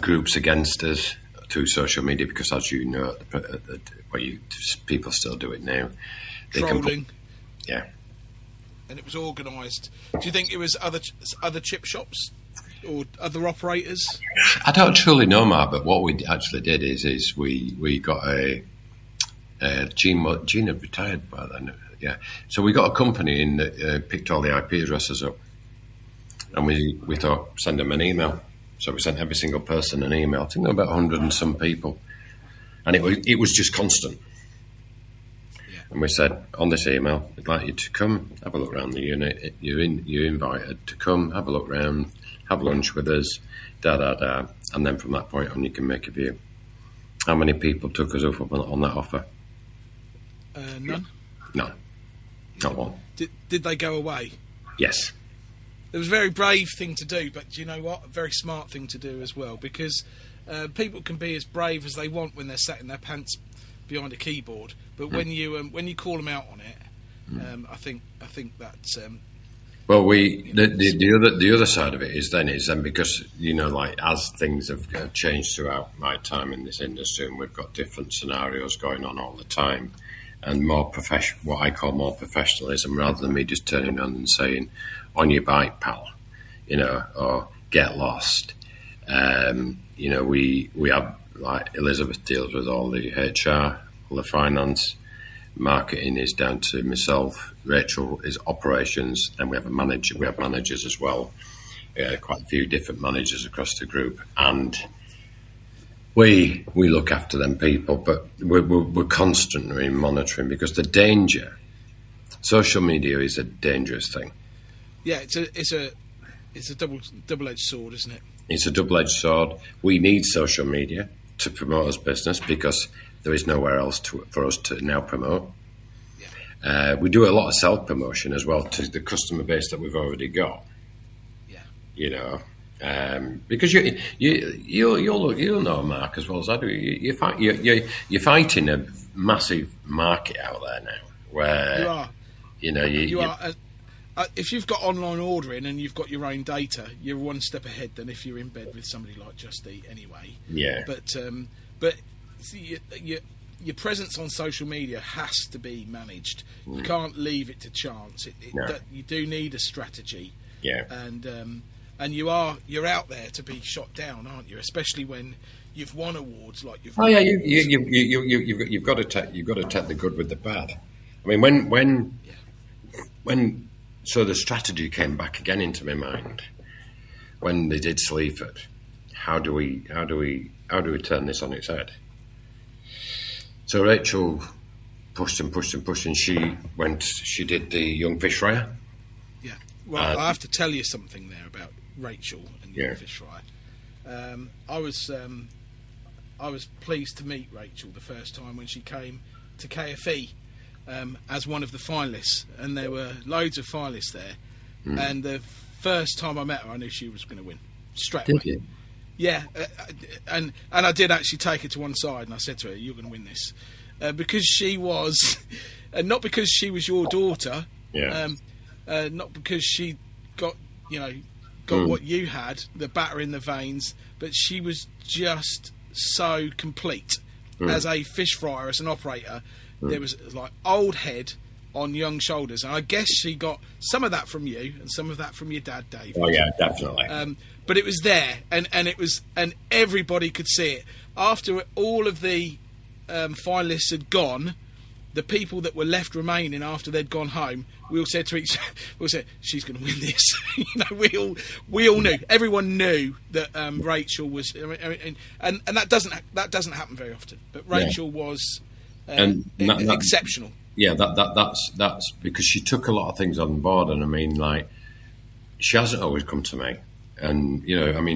Speaker 3: groups against us through social media because, as you know, people still do it now.
Speaker 2: Trolling.
Speaker 3: Yeah.
Speaker 2: And it was organised. Do you think it was other chip shops or other operators?
Speaker 3: I don't truly know, Mark, but what we actually did is we got Gene had retired by then. Yeah, so we got a company in that picked all the IP addresses up, and we thought send them an email. So we sent every single person an email. I think there were about 100 and some people, and it was just constant. Yeah. And we said on this email, we'd like you to come have a look around the unit. You're invited to come have a look around, have lunch with us, and then from that point on you can make a view. How many people took us up on that offer?
Speaker 2: None.
Speaker 3: None. Not one.
Speaker 2: Did they go away?
Speaker 3: Yes.
Speaker 2: It was a very brave thing to do, but do you know what? A very smart thing to do as well, because people can be as brave as they want when they're sat in their pants behind a keyboard, but when you call them out on it, I think that's.
Speaker 3: Well, the other side of it is then because, you know, like as things have changed throughout my time in this industry, and we've got different scenarios going on all the time. And more what I call more professionalism, rather than me just turning on and saying, "On your bike, pal," you know, or "Get lost." You know, we have, like, Elizabeth deals with all the HR, all the finance, marketing is down to myself. Rachel is operations, and we have a manager. We have managers as well, quite a few different managers across the group, and we look after them people, but we're constantly monitoring, because the danger, social media is a dangerous thing.
Speaker 2: Yeah, it's a double-edged sword, isn't it?
Speaker 3: It's a double-edged sword. We need social media to promote us business, because there is nowhere else for us to now promote. Yeah. We do a lot of self-promotion as well to the customer base that we've already got.
Speaker 2: Yeah.
Speaker 3: You know, because you'll know, Mark, as well as I do. You're fighting a massive market out there now, where
Speaker 2: you are.
Speaker 3: You know, you
Speaker 2: are. If you've got online ordering and you've got your own data, you're one step ahead than if you're in bed with somebody like Just Eat anyway.
Speaker 3: Yeah.
Speaker 2: But see, your presence on social media has to be managed. You can't leave it to chance. You do need a strategy.
Speaker 3: Yeah.
Speaker 2: And you're out there to be shot down, aren't you? Especially when you've won awards like you've.
Speaker 3: Oh yeah, you've got to take the good with the bad. I mean, when so the strategy came back again into my mind when they did Sleaford. How do we turn this on its head? So Rachel pushed and she did the young fish fryer.
Speaker 2: Yeah. Well, I have to tell you something there about Rachel and young fish fryer. I was pleased to meet Rachel the first time when she came to KFE. As one of the finalists, and there were loads of finalists there. And the first time I met her, I knew she was going to win straight away.
Speaker 3: Did you?
Speaker 2: Yeah, and I did actually take her to one side, and I said to her, "You're going to win this," because she was, not because she was your daughter, not because she got what you had, the batter in the veins, but she was just so complete as a fish fryer, as an operator. There was like old head on young shoulders, and I guess she got some of that from you and some of that from your dad, Dave.
Speaker 3: Oh yeah, definitely.
Speaker 2: But it was there, and everybody could see it. After all of the finalists had gone, the people that were left remaining after they'd gone home, we all said to each, "She's going to win this." we all knew. Everyone knew that Rachel was, and that doesn't happen very often. But Rachel was. Exceptional.
Speaker 3: Yeah, that's because she took a lot of things on board, and I mean, like, she hasn't always come to me, and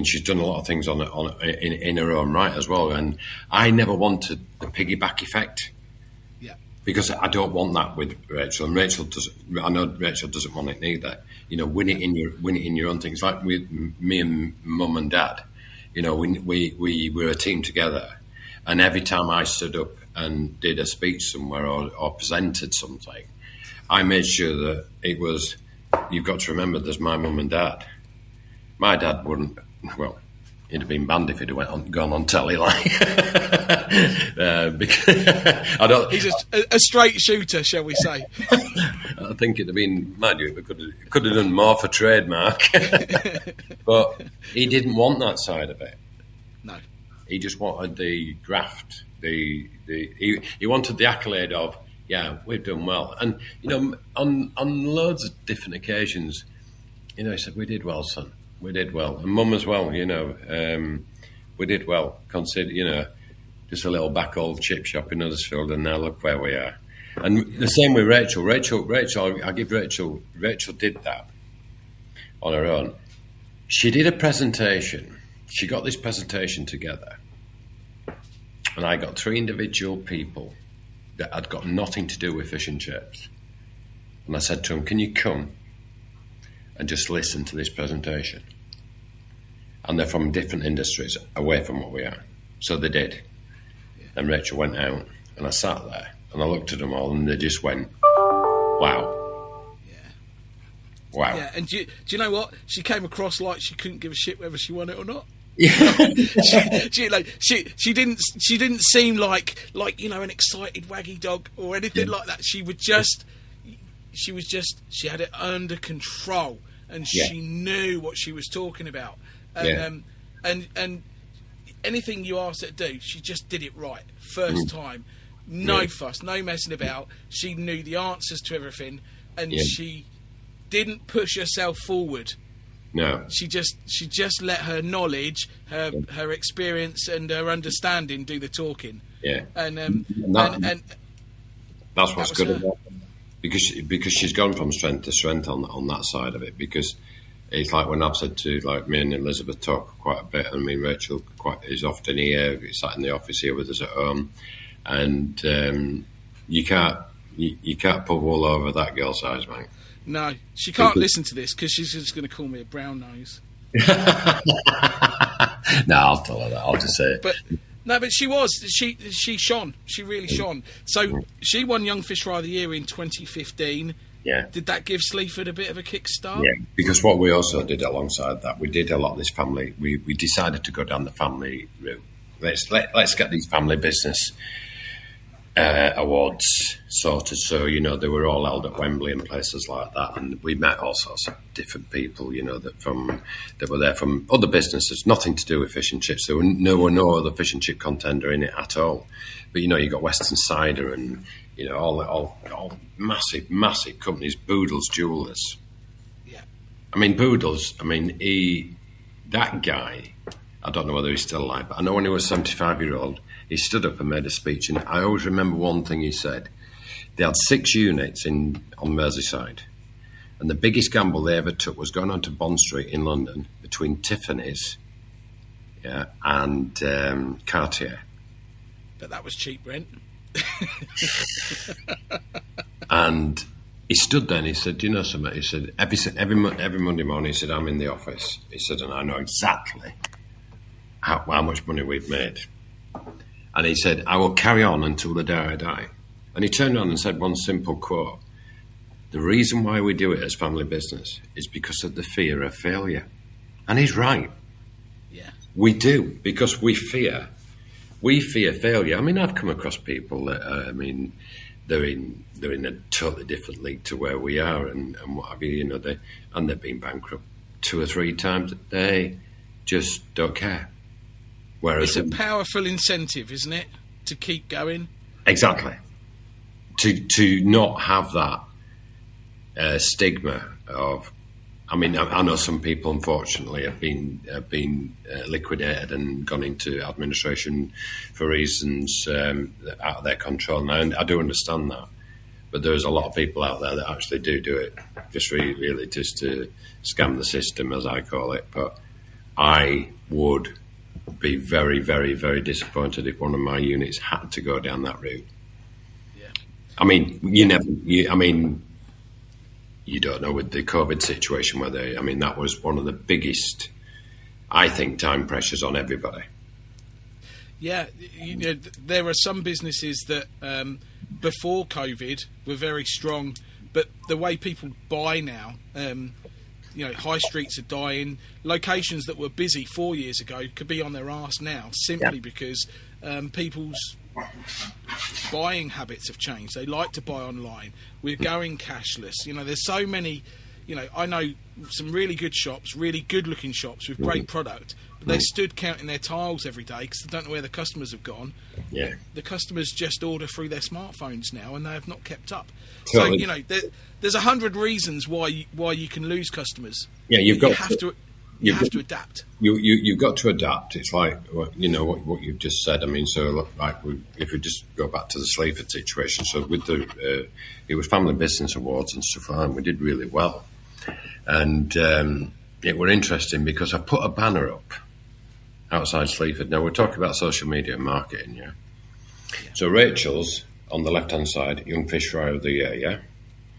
Speaker 3: she's done a lot of things in her own right as well, and I never wanted the piggyback effect.
Speaker 2: Yeah,
Speaker 3: because I don't want that with Rachel, and Rachel doesn't. I know Rachel doesn't want it neither. Win it in your own things. Like with me and Mum and Dad, we were a team together, and every time I stood up and did a speech somewhere or presented something, I made sure that it was, you've got to remember, there's my mum and dad. My dad wouldn't, well, he'd have been banned if he'd have gone on telly, like.
Speaker 2: He's a straight shooter, shall we say.
Speaker 3: I think it'd have been, mind you, we could have done more for trademark. But he didn't want that side of it.
Speaker 2: No.
Speaker 3: He just wanted the graft. He wanted the accolade of, yeah, we've done well. And, on loads of different occasions, he said, we did well, son. We did well. And Mum as well, we did well. Consider, just a little back old chip shop in Huddersfield, and now look where we are. And the same with Rachel. Rachel, I give Rachel did that on her own. She did a presentation. She got this presentation together. And I got 3 individual people that had got nothing to do with fish and chips. And I said to them, can you come and just listen to this presentation? And they're from different industries, away from what we are. So they did. Yeah. And Rachel went out, and I sat there, and I looked at them all, and they just went, wow.
Speaker 2: Yeah.
Speaker 3: Wow.
Speaker 2: Yeah, and do you know what? She came across like she couldn't give a shit whether she won it or not.
Speaker 3: Yeah.
Speaker 2: she didn't seem like an excited waggy dog or anything like that. She had it under control, and she knew what she was talking about. And and anything you asked her to do, she just did it right first time. No fuss, no messing about. She knew the answers to everything, and she didn't push herself forward
Speaker 3: No.
Speaker 2: She just let her knowledge, her experience, and her understanding do the talking.
Speaker 3: Yeah.
Speaker 2: And
Speaker 3: that's what's
Speaker 2: that
Speaker 3: good
Speaker 2: was
Speaker 3: about it. Because she's gone from strength to strength on that side of it. Because it's like when I've said to, like, me and Elizabeth talk quite a bit. I mean, Rachel is often here, sat in the office here with us at home, and you can't pull wool over that girl's eyes, mate.
Speaker 2: No, she can't listen to this because she's just going to call me a brown nose.
Speaker 3: No, I'll tell her that. I'll just say it.
Speaker 2: But she shone. She really shone. So she won Young Fish Fry of the Year in 2015.
Speaker 3: Yeah.
Speaker 2: Did that give Sleaford a bit of a kickstart?
Speaker 3: Yeah, because what we also did alongside that, we did a lot of this family. We decided to go down the family route. Let's get these family business awards sorted. So, you know, they were all held at Wembley and places like that, and we met all sorts of different people, you know, that were there from other businesses, nothing to do with fish and chips. There were no other fish and chip contender in it at all. But, you know, you got Western Cider and, you know, all massive companies, Boodles Jewellers.
Speaker 2: Yeah.
Speaker 3: I mean, Boodles, that guy, I don't know whether he's still alive, but I know when he was 75-year-old, he stood up and made a speech, and I always remember one thing he said. They had 6 units on Merseyside, and the biggest gamble they ever took was going onto Bond Street in London between Tiffany's, and Cartier.
Speaker 2: But that was cheap rent.
Speaker 3: And he stood there and he said, "Do you know something?" He said, every Monday morning, he said, "I'm in the office." He said, "And I know exactly how much money we've made." And he said, "I will carry on until the day I die." And he turned on and said one simple quote: "The reason why we do it as family business is because of the fear of failure." And he's right.
Speaker 2: Yeah.
Speaker 3: We do, because we fear failure. I mean, I've come across people that, they're in a totally different league to where we are, and what have you. You know, they've been bankrupt 2 or 3 times. They just don't care. Whereas
Speaker 2: it's a powerful incentive, isn't it, to keep going?
Speaker 3: Exactly. To not have that stigma of. I mean, I know some people, unfortunately, have been liquidated and gone into administration for reasons out of their control. And I do understand that, but there's a lot of people out there that actually do it, just really just to scam the system, as I call it. But I would be very, very, very disappointed if one of my units had to go down that route.
Speaker 2: Yeah.
Speaker 3: I mean, you don't know with the COVID situation whether, that was one of the biggest, I think, time pressures on everybody.
Speaker 2: Yeah, you know, there are some businesses that before COVID were very strong, but the way people buy now, high streets are dying. Locations that were busy 4 years ago could be on their arse now, simply because people's buying habits have changed. They like to buy online. We're going cashless. You know, there's so many. You know, I know some really good shops, really good-looking shops with great product, but they stood counting their tiles every day because they don't know where the customers have gone.
Speaker 3: Yeah,
Speaker 2: the customers just order through their smartphones now, and they have not kept up.
Speaker 3: Totally.
Speaker 2: So you know, there's 100 reasons why you can lose customers.
Speaker 3: Yeah, you have
Speaker 2: to adapt.
Speaker 3: You've got to adapt. It's like, you know, what you've just said. I mean, so like if we just go back to the Sleaford situation, so with it was Family Business Awards and stuff like that, and we did really well. And it were interesting because I put a banner up outside Sleaford. Now, we're talking about social media and marketing, yeah? So Rachel's on the left-hand side, Young Fish Fry of the Year, yeah?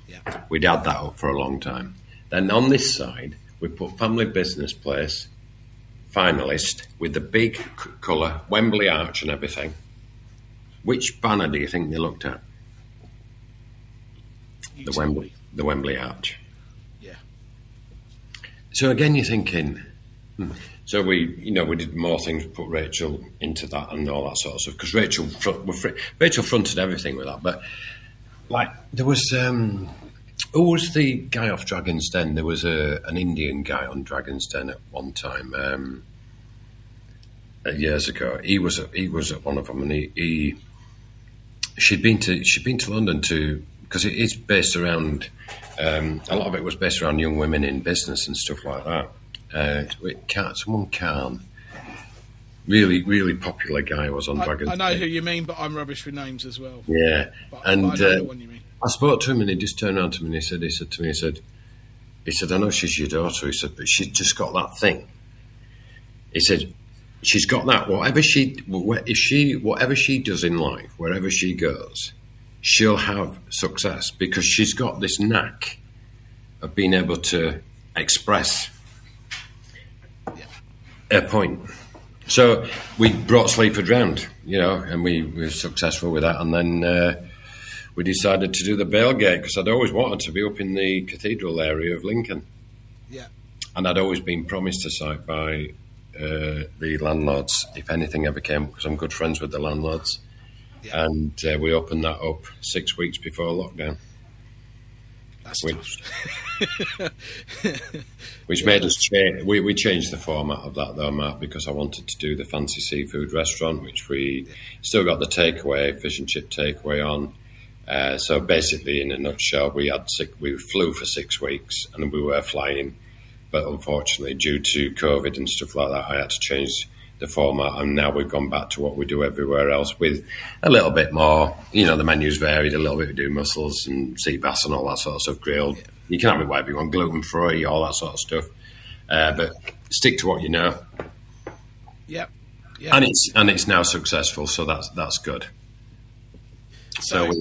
Speaker 2: Yeah.
Speaker 3: We'd had that up for a long time. Then on this side, we put Family Business Place, finalist, with the big colour, Wembley Arch and everything. Which banner do you think they looked at? The Wembley Arch.
Speaker 2: Yeah.
Speaker 3: So again, you're thinking. So we did more things, put Rachel into that and all that sort of stuff, because Rachel fronted everything with that. But like there was. Who was the guy off Dragon's Den? There was an Indian guy on Dragon's Den at one time years ago. He was at one of them, and she'd been to London because it's based around a lot of it was based around young women in business and stuff like that. Someone Khan. Really, really popular guy was on Dragon's
Speaker 2: I know
Speaker 3: Den.
Speaker 2: who you mean, but I'm rubbish with names as well.
Speaker 3: Yeah,
Speaker 2: But
Speaker 3: and
Speaker 2: I know the one you mean.
Speaker 3: I spoke to him, and he just turned around to me and he said, I know she's your daughter. He said, but she's just got that thing. He said, she's got that. Whatever she does in life, wherever she goes, she'll have success because she's got this knack of being able to express a point. So we brought Sleaford round, and we were successful with that. And then we decided to do the Bailgate because I'd always wanted to be up in the cathedral area of Lincoln.
Speaker 2: Yeah.
Speaker 3: And I'd always been promised a site by the landlords if anything ever came, because I'm good friends with the landlords. Yeah. And we opened that up 6 weeks before lockdown.
Speaker 2: That's
Speaker 3: which made us change. We changed the format of that though, Matt, because I wanted to do the fancy seafood restaurant, which we still got the takeaway, fish and chip takeaway on. So basically, in a nutshell, we flew for 6 weeks and we were flying, but unfortunately, due to COVID and stuff like that, I had to change the format, and now we've gone back to what we do everywhere else with a little bit more. The menu's varied a little bit. We do mussels and sea bass and all that sort of stuff grilled. Yeah. You can have it whatever you want, gluten-free, all that sort of stuff. But stick to what you know.
Speaker 2: Yep.
Speaker 3: And it's now successful, so that's good. So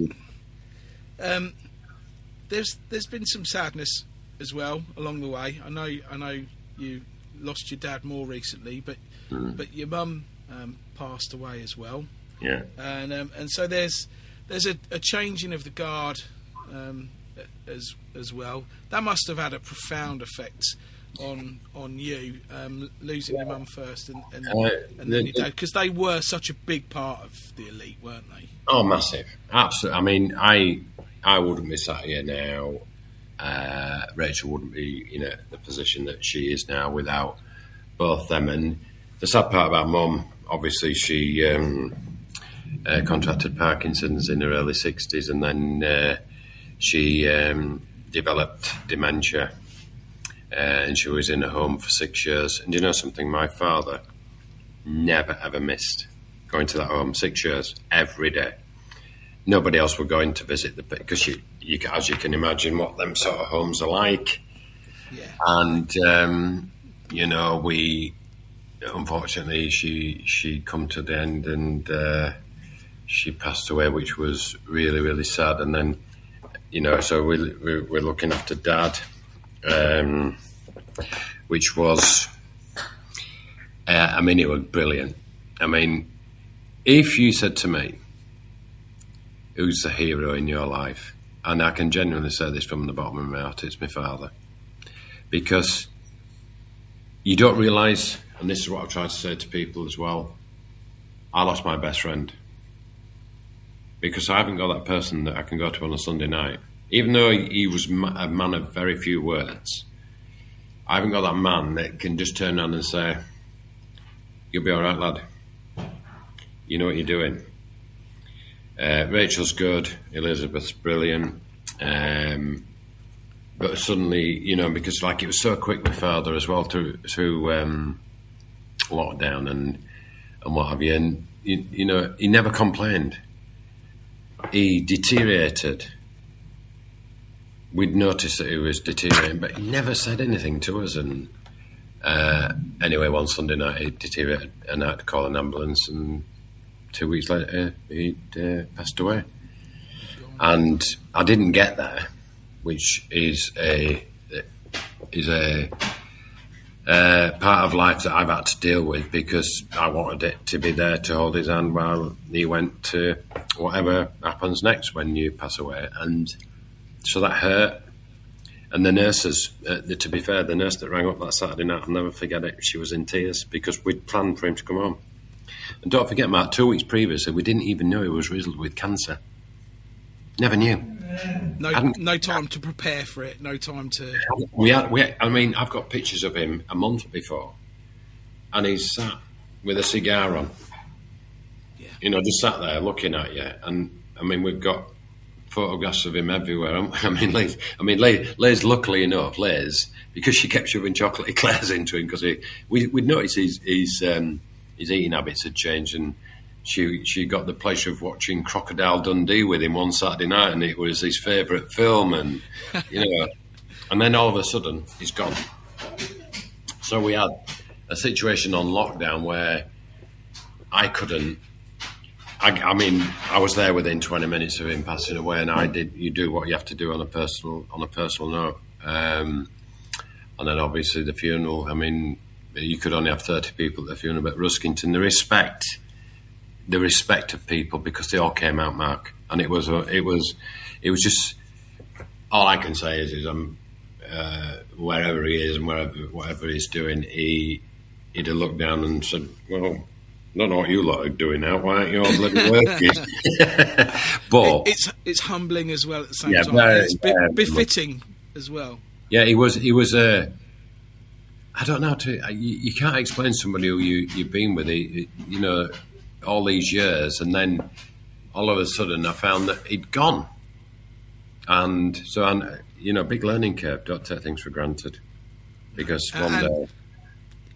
Speaker 2: there's been some sadness as well along the way. I know you lost your dad more recently, but your mum passed away as well.
Speaker 3: Yeah.
Speaker 2: And so there's a changing of the guard as well. That must have had a profound effect on you, losing your mum first and then your dad, because they were such a big part of the elite, weren't they?
Speaker 3: Oh, massive, absolutely. I mean, I wouldn't be sat here now. Rachel wouldn't be in the position that she is now without both them. And the sad part about Mum, obviously, she contracted Parkinson's in her early 60s, and then she developed dementia, and she was in a home for 6 years. And you know something? My father never, ever missed going to that home. 6 years, every day. Nobody else were going to visit because you as you can imagine what them sort of homes are like.
Speaker 2: Yeah.
Speaker 3: And, we, unfortunately, she come to the end and she passed away, which was really, really sad. And then, so we're looking after Dad, which was, it was brilliant. If you said to me, who's the hero in your life? And I can genuinely say this from the bottom of my heart, it's my father. Because you don't realise, and this is what I've tried to say to people as well, I lost my best friend. Because I haven't got that person that I can go to on a Sunday night. Even though he was a man of very few words, I haven't got that man that can just turn around and say, you'll be all right, lad. You know what you're doing. Rachel's good, Elizabeth's brilliant, but suddenly, because it was so quick with father as well through lockdown and what have you, and he never complained. He deteriorated. We'd noticed that he was deteriorating, but he never said anything to us. And anyway, one Sunday night he deteriorated, and I had to call an ambulance, and 2 weeks later, he'd passed away. And I didn't get there, which is a part of life that I've had to deal with, because I wanted it to be there to hold his hand while he went to whatever happens next when you pass away. And so that hurt. And the nurses, to be fair, the nurse that rang up that Saturday night, I'll never forget it, she was in tears because we'd planned for him to come home. And don't forget, Mark, 2 weeks previously, we didn't even know he was riddled with cancer. Never knew.
Speaker 2: No time to prepare for it. No time to.
Speaker 3: I've got pictures of him a month before, and he's sat with a cigar on. Yeah. Just sat there looking at you. And we've got photographs of him everywhere. Liz, luckily enough, because she kept shoving chocolate eclairs into him, because we'd noticed his eating habits had changed, and she got the pleasure of watching Crocodile Dundee with him one Saturday night, and it was his favourite film, and and then all of a sudden he's gone. So we had a situation on lockdown where I couldn't. I was there within 20 minutes of him passing away, and you do what you have to do on a personal note. And then obviously the funeral. I mean, you could only have 30 people at the funeral, but Ruskington, the respect of people, because they all came out, Mark, and it was just, all I can say is wherever he is and whatever he's doing, he'd have looked down and said, well, I don't know what you lot are doing now. Why aren't you all bloody working? But
Speaker 2: it's humbling as well at the same time. It's befitting as well.
Speaker 3: Yeah, he was. I don't know you can't explain somebody who you've been with, all these years, and then all of a sudden I found that he'd gone, and so big learning curve. Don't take things for granted, because one day.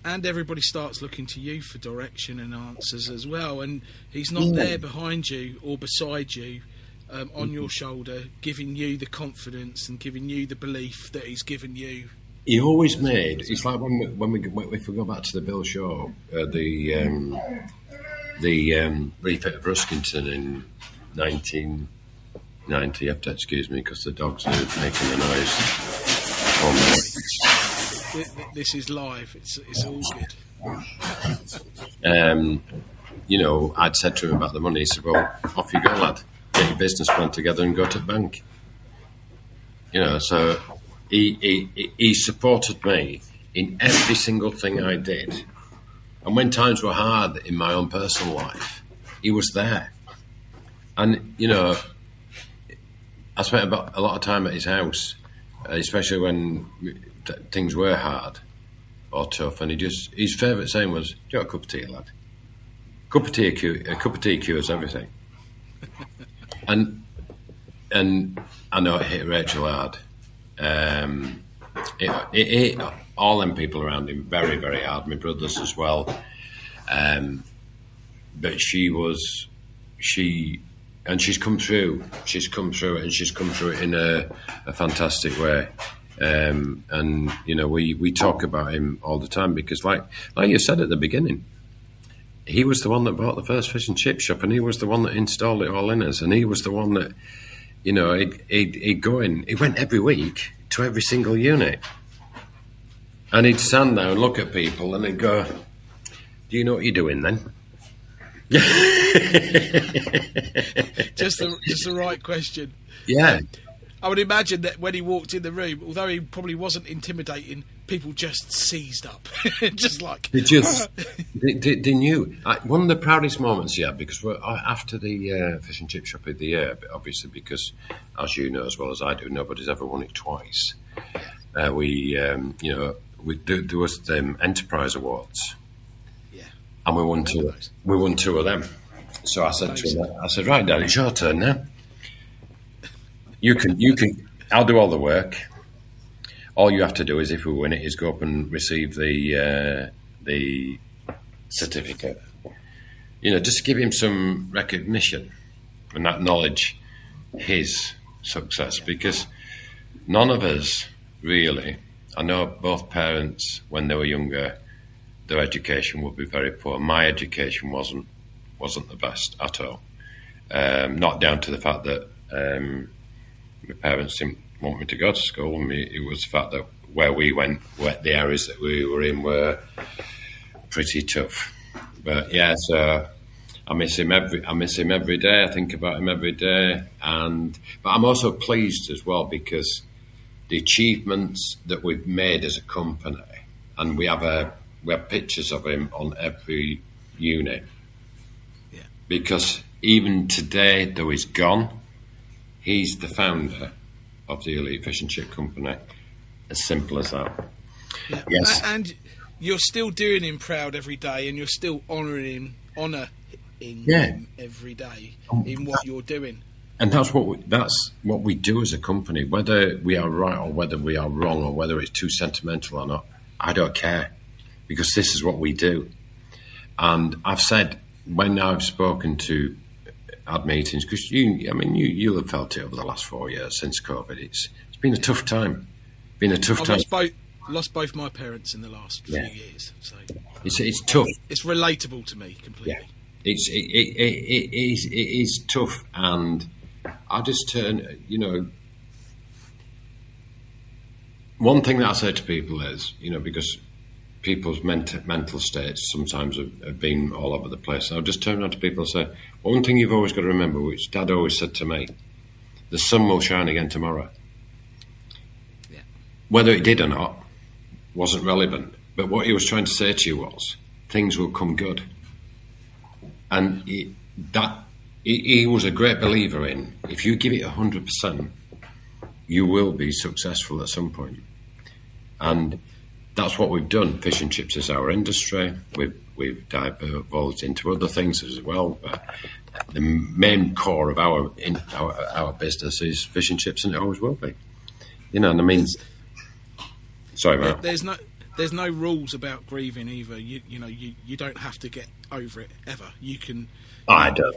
Speaker 2: And everybody starts looking to you for direction and answers as well. And he's not there behind you or beside you, on your shoulder, giving you the confidence and giving you the belief that he's given you.
Speaker 3: He always made. It's like when we go back to the Bill Shaw, the refit of Ruskington in 1990. You have to excuse me because the dogs are making a noise.
Speaker 2: This is live. It's all
Speaker 3: good. I'd said to him about the money. He said, "Well, off you go, lad. Get your business plan together and go to the bank." So he supported me in every single thing I did. And when times were hard in my own personal life, he was there. And I spent a lot of time at his house, especially when things were hard or tough, and his favourite saying was, "Do you want a cup of tea, lad? A cup of tea cures everything." and I know it hit Rachel hard. It hit all them people around him very, very hard. My brothers as well. But she's come through. She's come through it, and she's come through it in a fantastic way. We talk about him all the time, because like you said at the beginning, he was the one that bought the first fish and chip shop, and he was the one that installed it all in us, and he was the one that he'd go in. He went every week to every single unit, and he'd stand there and look at people, and he'd go, "Do you know what you're doing then?"
Speaker 2: just the right question.
Speaker 3: Yeah.
Speaker 2: I would imagine that when he walked in the room, although he probably wasn't intimidating, people just seized up. Just like...
Speaker 3: They knew. One of the proudest moments he had, because after the Fish and Chip Shop of the Year, obviously because, as you know as well as I do, nobody's ever won it twice. There was the Enterprise Awards. Yeah. And we won two of them. So I said to him, "Right, Dad, it's your turn now. You can. I'll do all the work. All you have to do is, if we win it, is go up and receive the certificate. Just give him some recognition and acknowledge his success, because none of us really. I know both parents, when they were younger, their education would be very poor. My education wasn't the best at all. Not down to the fact that my parents didn't want me to go to school. It was the fact that where we went, the areas that we were in were pretty tough. But yeah, so I miss him every day. I think about him every day, but I'm also pleased as well, because the achievements that we've made as a company, and we have pictures of him on every unit. Yeah. Because even today, though he's gone, he's the founder of the Elite Fish and Chip Company. As simple as that.
Speaker 2: Yeah. Yes. And you're still doing him proud every day, and you're still honouring him every day in what you're doing.
Speaker 3: And that's what we do as a company. Whether we are right or whether we are wrong or whether it's too sentimental or not, I don't care, because this is what we do. And I've said, when I've spoken to ad meetings, because you'll have felt it over the last 4 years since COVID. It's been a tough time.
Speaker 2: I've lost both my parents in the last few years, so
Speaker 3: it's tough.
Speaker 2: It's relatable to me completely.
Speaker 3: Yeah. It is tough, and I just turn. One thing that I say to people is, because people's mental states sometimes have been all over the place. I'll just turn around to people and say, one thing you've always got to remember, which Dad always said to me, the sun will shine again tomorrow.
Speaker 2: Yeah.
Speaker 3: Whether it did or not wasn't relevant. But what he was trying to say to you was, things will come good. And he was a great believer in, if you give it 100%, you will be successful at some point. And that's what we've done. Fish and chips is our industry. We've divulged into other things as well. But the main core of our business is fish and chips, and it always will be. And I mean, sorry, Matt.
Speaker 2: There's no rules about grieving either. You don't have to get over it ever. You can.
Speaker 3: I don't.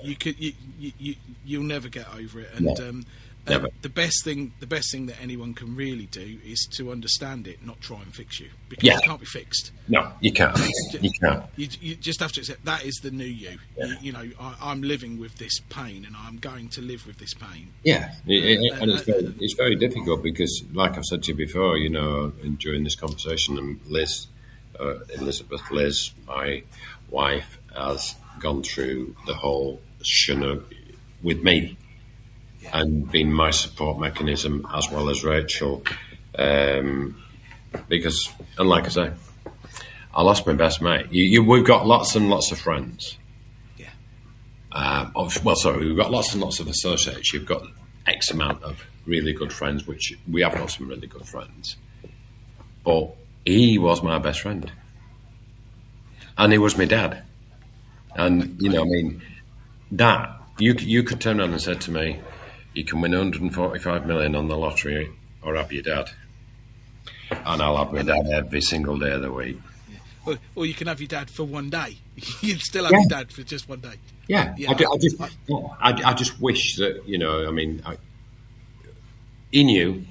Speaker 2: You'll never get over it. And the best thing that anyone can really do is to understand it, not try and fix you, because it can't be fixed.
Speaker 3: No, you can't. You can't.
Speaker 2: You just have to accept that is the new you.
Speaker 3: Yeah.
Speaker 2: I'm living with this pain, and I'm going to live with this pain.
Speaker 3: Yeah, and it's very difficult because, like I've said to you before, during this conversation, and Elizabeth, my wife, has gone through the whole Chinook with me. Yeah. And been my support mechanism, as well as Rachel, because, and like I say, I lost my best mate. We've got lots and lots of friends.
Speaker 2: Yeah.
Speaker 3: We've got lots and lots of associates. You've got X amount of really good friends, which we have got some really good friends. But he was my best friend, and he was my dad. And that you could turn around and say to me, you can win 145 million on the lottery or have your dad. And I'll have my dad every single day of the week.
Speaker 2: Yeah. Or you can have your dad for one day. You'd still have your dad for just one day.
Speaker 3: Yeah. I just wish that, he knew.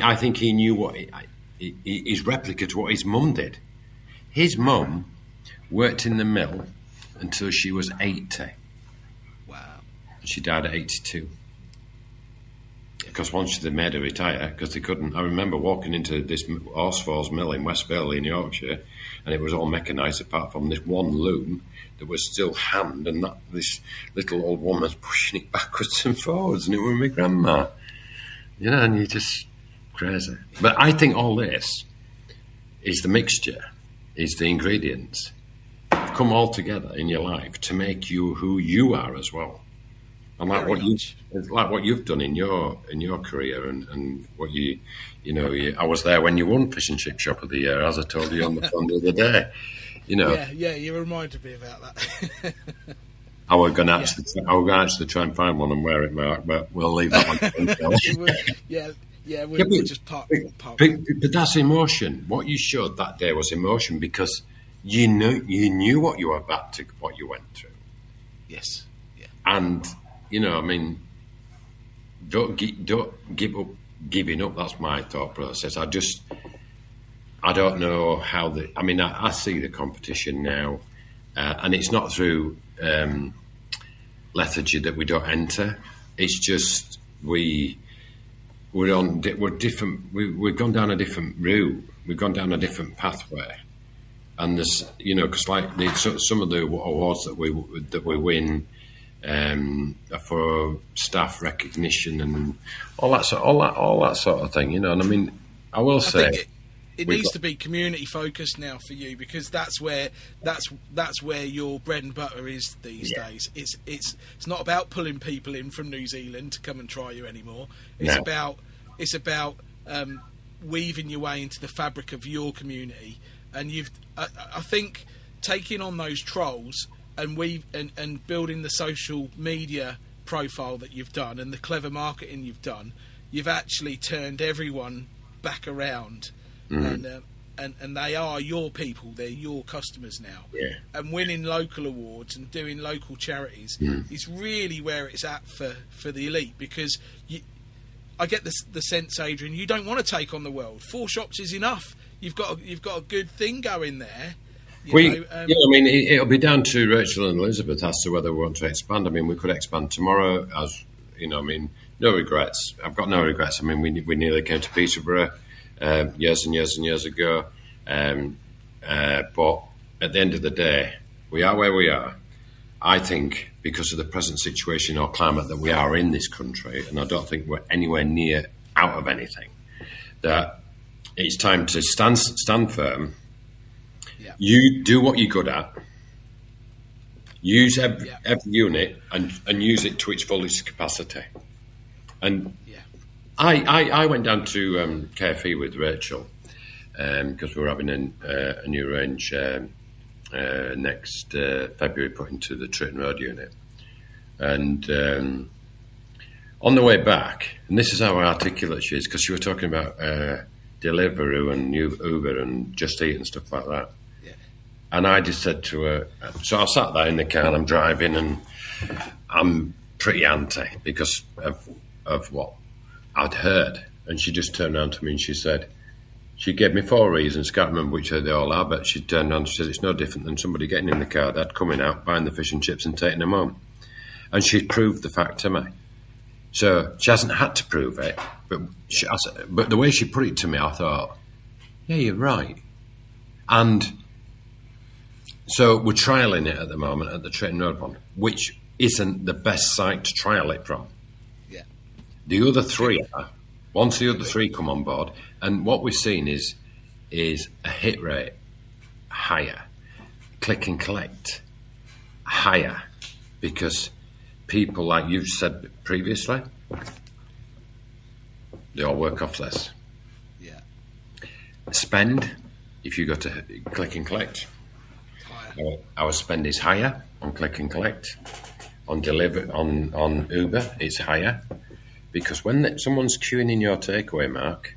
Speaker 3: I think he knew what his replica to what his mum did. His mum worked in the mill until she was 80.
Speaker 2: Wow.
Speaker 3: She died at 82. Because once they made her retire, because they couldn't. I remember walking into this Horsfall's mill in West Vale in Yorkshire, and it was all mechanised apart from this one loom that was still hand, and this little old woman was pushing it backwards and forwards, and it was my grandma. And you're just crazy. But I think all this is the mixture, is the ingredients come all together in your life to make you who you are as well. And like what you've done in your career, and what I was there when you won Fish and Chip Shop of the Year, as I told you on the phone the other day.
Speaker 2: Yeah, you reminded me about that.
Speaker 3: I was going to actually try and find one and wear it, Mark, but we'll leave that one. We'll just park. But that's emotion. What you showed that day was emotion, because you knew what you went through.
Speaker 2: Yes. Yeah.
Speaker 3: And don't give up giving up. That's my thought process. I don't know how I see the competition now, and it's not through lethargy that we don't enter. It's just we're different. We've gone down a different route. We've gone down a different pathway. And there's, because some of the awards that we win for staff recognition and all that sort of thing, And I will say
Speaker 2: it needs to be community focused now for you, because that's where your bread and butter is these days. It's not about pulling people in from New Zealand to come and try you anymore. It's about weaving your way into the fabric of your community. And I think taking on those trolls and building the social media profile that you've done and the clever marketing you've done, you've actually turned everyone back around, and they are your people, they're your customers now.
Speaker 3: Yeah.
Speaker 2: And winning local awards and doing local charities is really where it's at for the elite, because I get the sense, Adrian, you don't want to take on the world. 4 shops is enough. You've got a good thing going there.
Speaker 3: It'll be down to Rachel and Elizabeth as to whether we want to expand. I mean, we could expand tomorrow, as you know. I mean, no regrets. I've got no regrets. I mean, we nearly came to Peterborough years and years and years ago, but at the end of the day, we are where we are. I think because of the present situation or climate that we are in this country, and I don't think we're anywhere near out of anything, that it's time to stand firm.
Speaker 2: Yeah.
Speaker 3: You do what you're good at. Use every unit and use it to its fullest capacity. And I went down to KFE with Rachel because we were having a new range next February put into the Tritton Road unit. And on the way back, and this is how articulate she is, because she was talking about Deliveroo and Uber and Just Eat and stuff like that. And I just said to her, so I sat there in the car and I'm driving and I'm pretty anti because of what I'd heard. And she just turned around to me and she said, she gave me 4 reasons, can't remember which they all are, but she turned around and said, it's no different than somebody getting in the car, they're coming out, buying the fish and chips and taking them home. And she proved the fact to me. So she hasn't had to prove it, but the way she put it to me, I thought, yeah, you're right. And so we're trialling it at the moment at the Tritton Road one, which isn't the best site to trial it from.
Speaker 2: Yeah.
Speaker 3: The other 3 are. Once the other 3 come on board, and what we've seen is a hit rate higher, click and collect higher, because people, like you've said previously, they all work off this.
Speaker 2: Yeah.
Speaker 3: Spend, if you go to click and collect, our spend is higher on click and collect. On on Uber, it's higher, because when someone's queuing in your takeaway, Mark,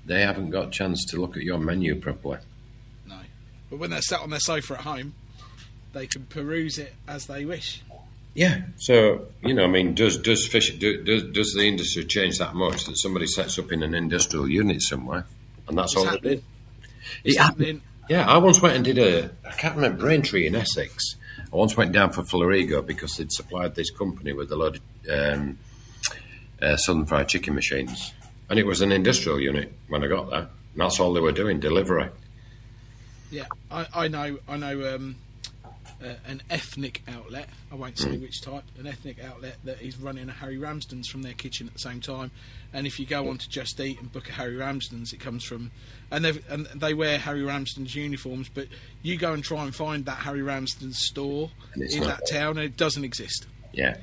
Speaker 3: they haven't got a chance to look at your menu properly.
Speaker 2: No, but when they're sat on their sofa at home, they can peruse it as they wish.
Speaker 3: Yeah. So you know, I mean, does the industry change that much that somebody sets up in an industrial unit somewhere, and that's all they did?
Speaker 2: It's happening.
Speaker 3: Yeah, I once went and did I can't remember, Braintree in Essex. I once went down for Florigo because they'd supplied this company with a load of Southern Fried Chicken machines. And it was an industrial unit when I got there. And that's all they were doing, delivery.
Speaker 2: Yeah, I know an ethnic outlet, I won't say which type, an ethnic outlet that is running a Harry Ramsden's from their kitchen at the same time. And if you go on to Just Eat and book a Harry Ramsden's, it comes from... And they wear Harry Ramsden's uniforms, but you go and try and find that Harry Ramsden's store in that town, and it doesn't exist.
Speaker 3: Yeah.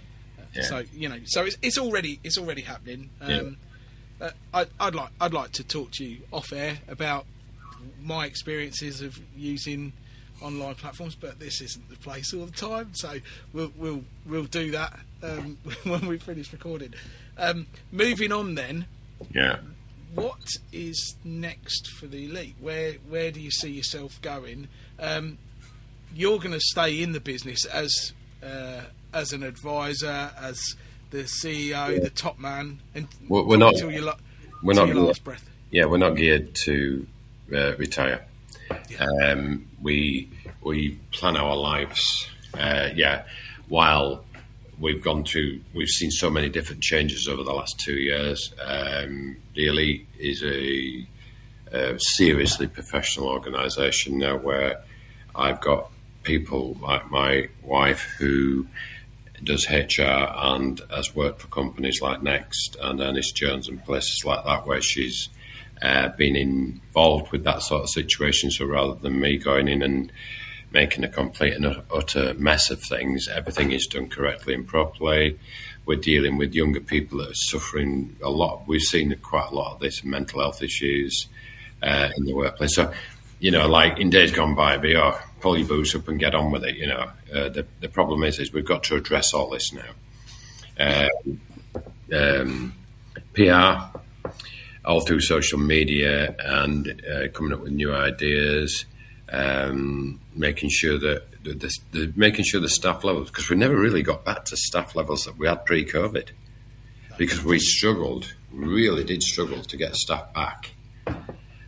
Speaker 2: So, you know, so it's already happening. I'd like to talk to you off air about my experiences of using online platforms, but this isn't the place all the time, so we'll do that when we finish recording. Moving on then.
Speaker 3: Yeah.
Speaker 2: What is next for the elite? Where do you see yourself going? You're going to stay in the business as an advisor, as the CEO, the top man, and
Speaker 3: we're not
Speaker 2: until your last breath.
Speaker 3: Yeah, we're not geared to retire.
Speaker 2: Yeah.
Speaker 3: We plan our lives. While we've seen so many different changes over the last 2 years. The Elite is a seriously professional organisation now, where I've got people like my wife who does HR and has worked for companies like Next and Ernest Jones and places like that, where she's been involved with that sort of situation. So rather than me going in and making a complete and utter mess of things, everything is done correctly and properly. We're dealing with younger people that are suffering a lot. We've seen quite a lot of this mental health issues in the workplace. So, like in days gone by, pull your boots up and get on with it. The problem is we've got to address all this now. PR, all through social media, and coming up with new ideas, making sure that the staff levels, because we never really got back to staff levels that we had pre-COVID, because we really did struggle to get staff back.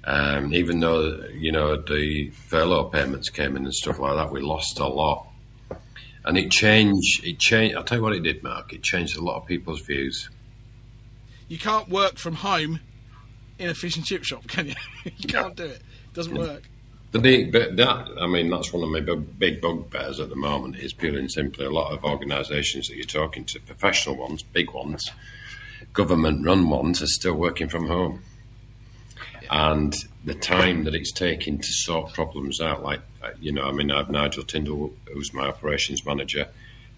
Speaker 3: Even though, the furlough payments came in and stuff like that, we lost a lot. And it changed. I'll tell you what it did, Mark. It changed a lot of people's views.
Speaker 2: You can't work from home in a fish and chip shop, can you? You can't do it. It doesn't work.
Speaker 3: But that's one of my big bugbears at the moment, is purely and simply a lot of organisations that you're talking to, professional ones, big ones, government-run ones, are still working from home. And the time that it's taking to sort problems out, I have Nigel Tyndall, who's my operations manager.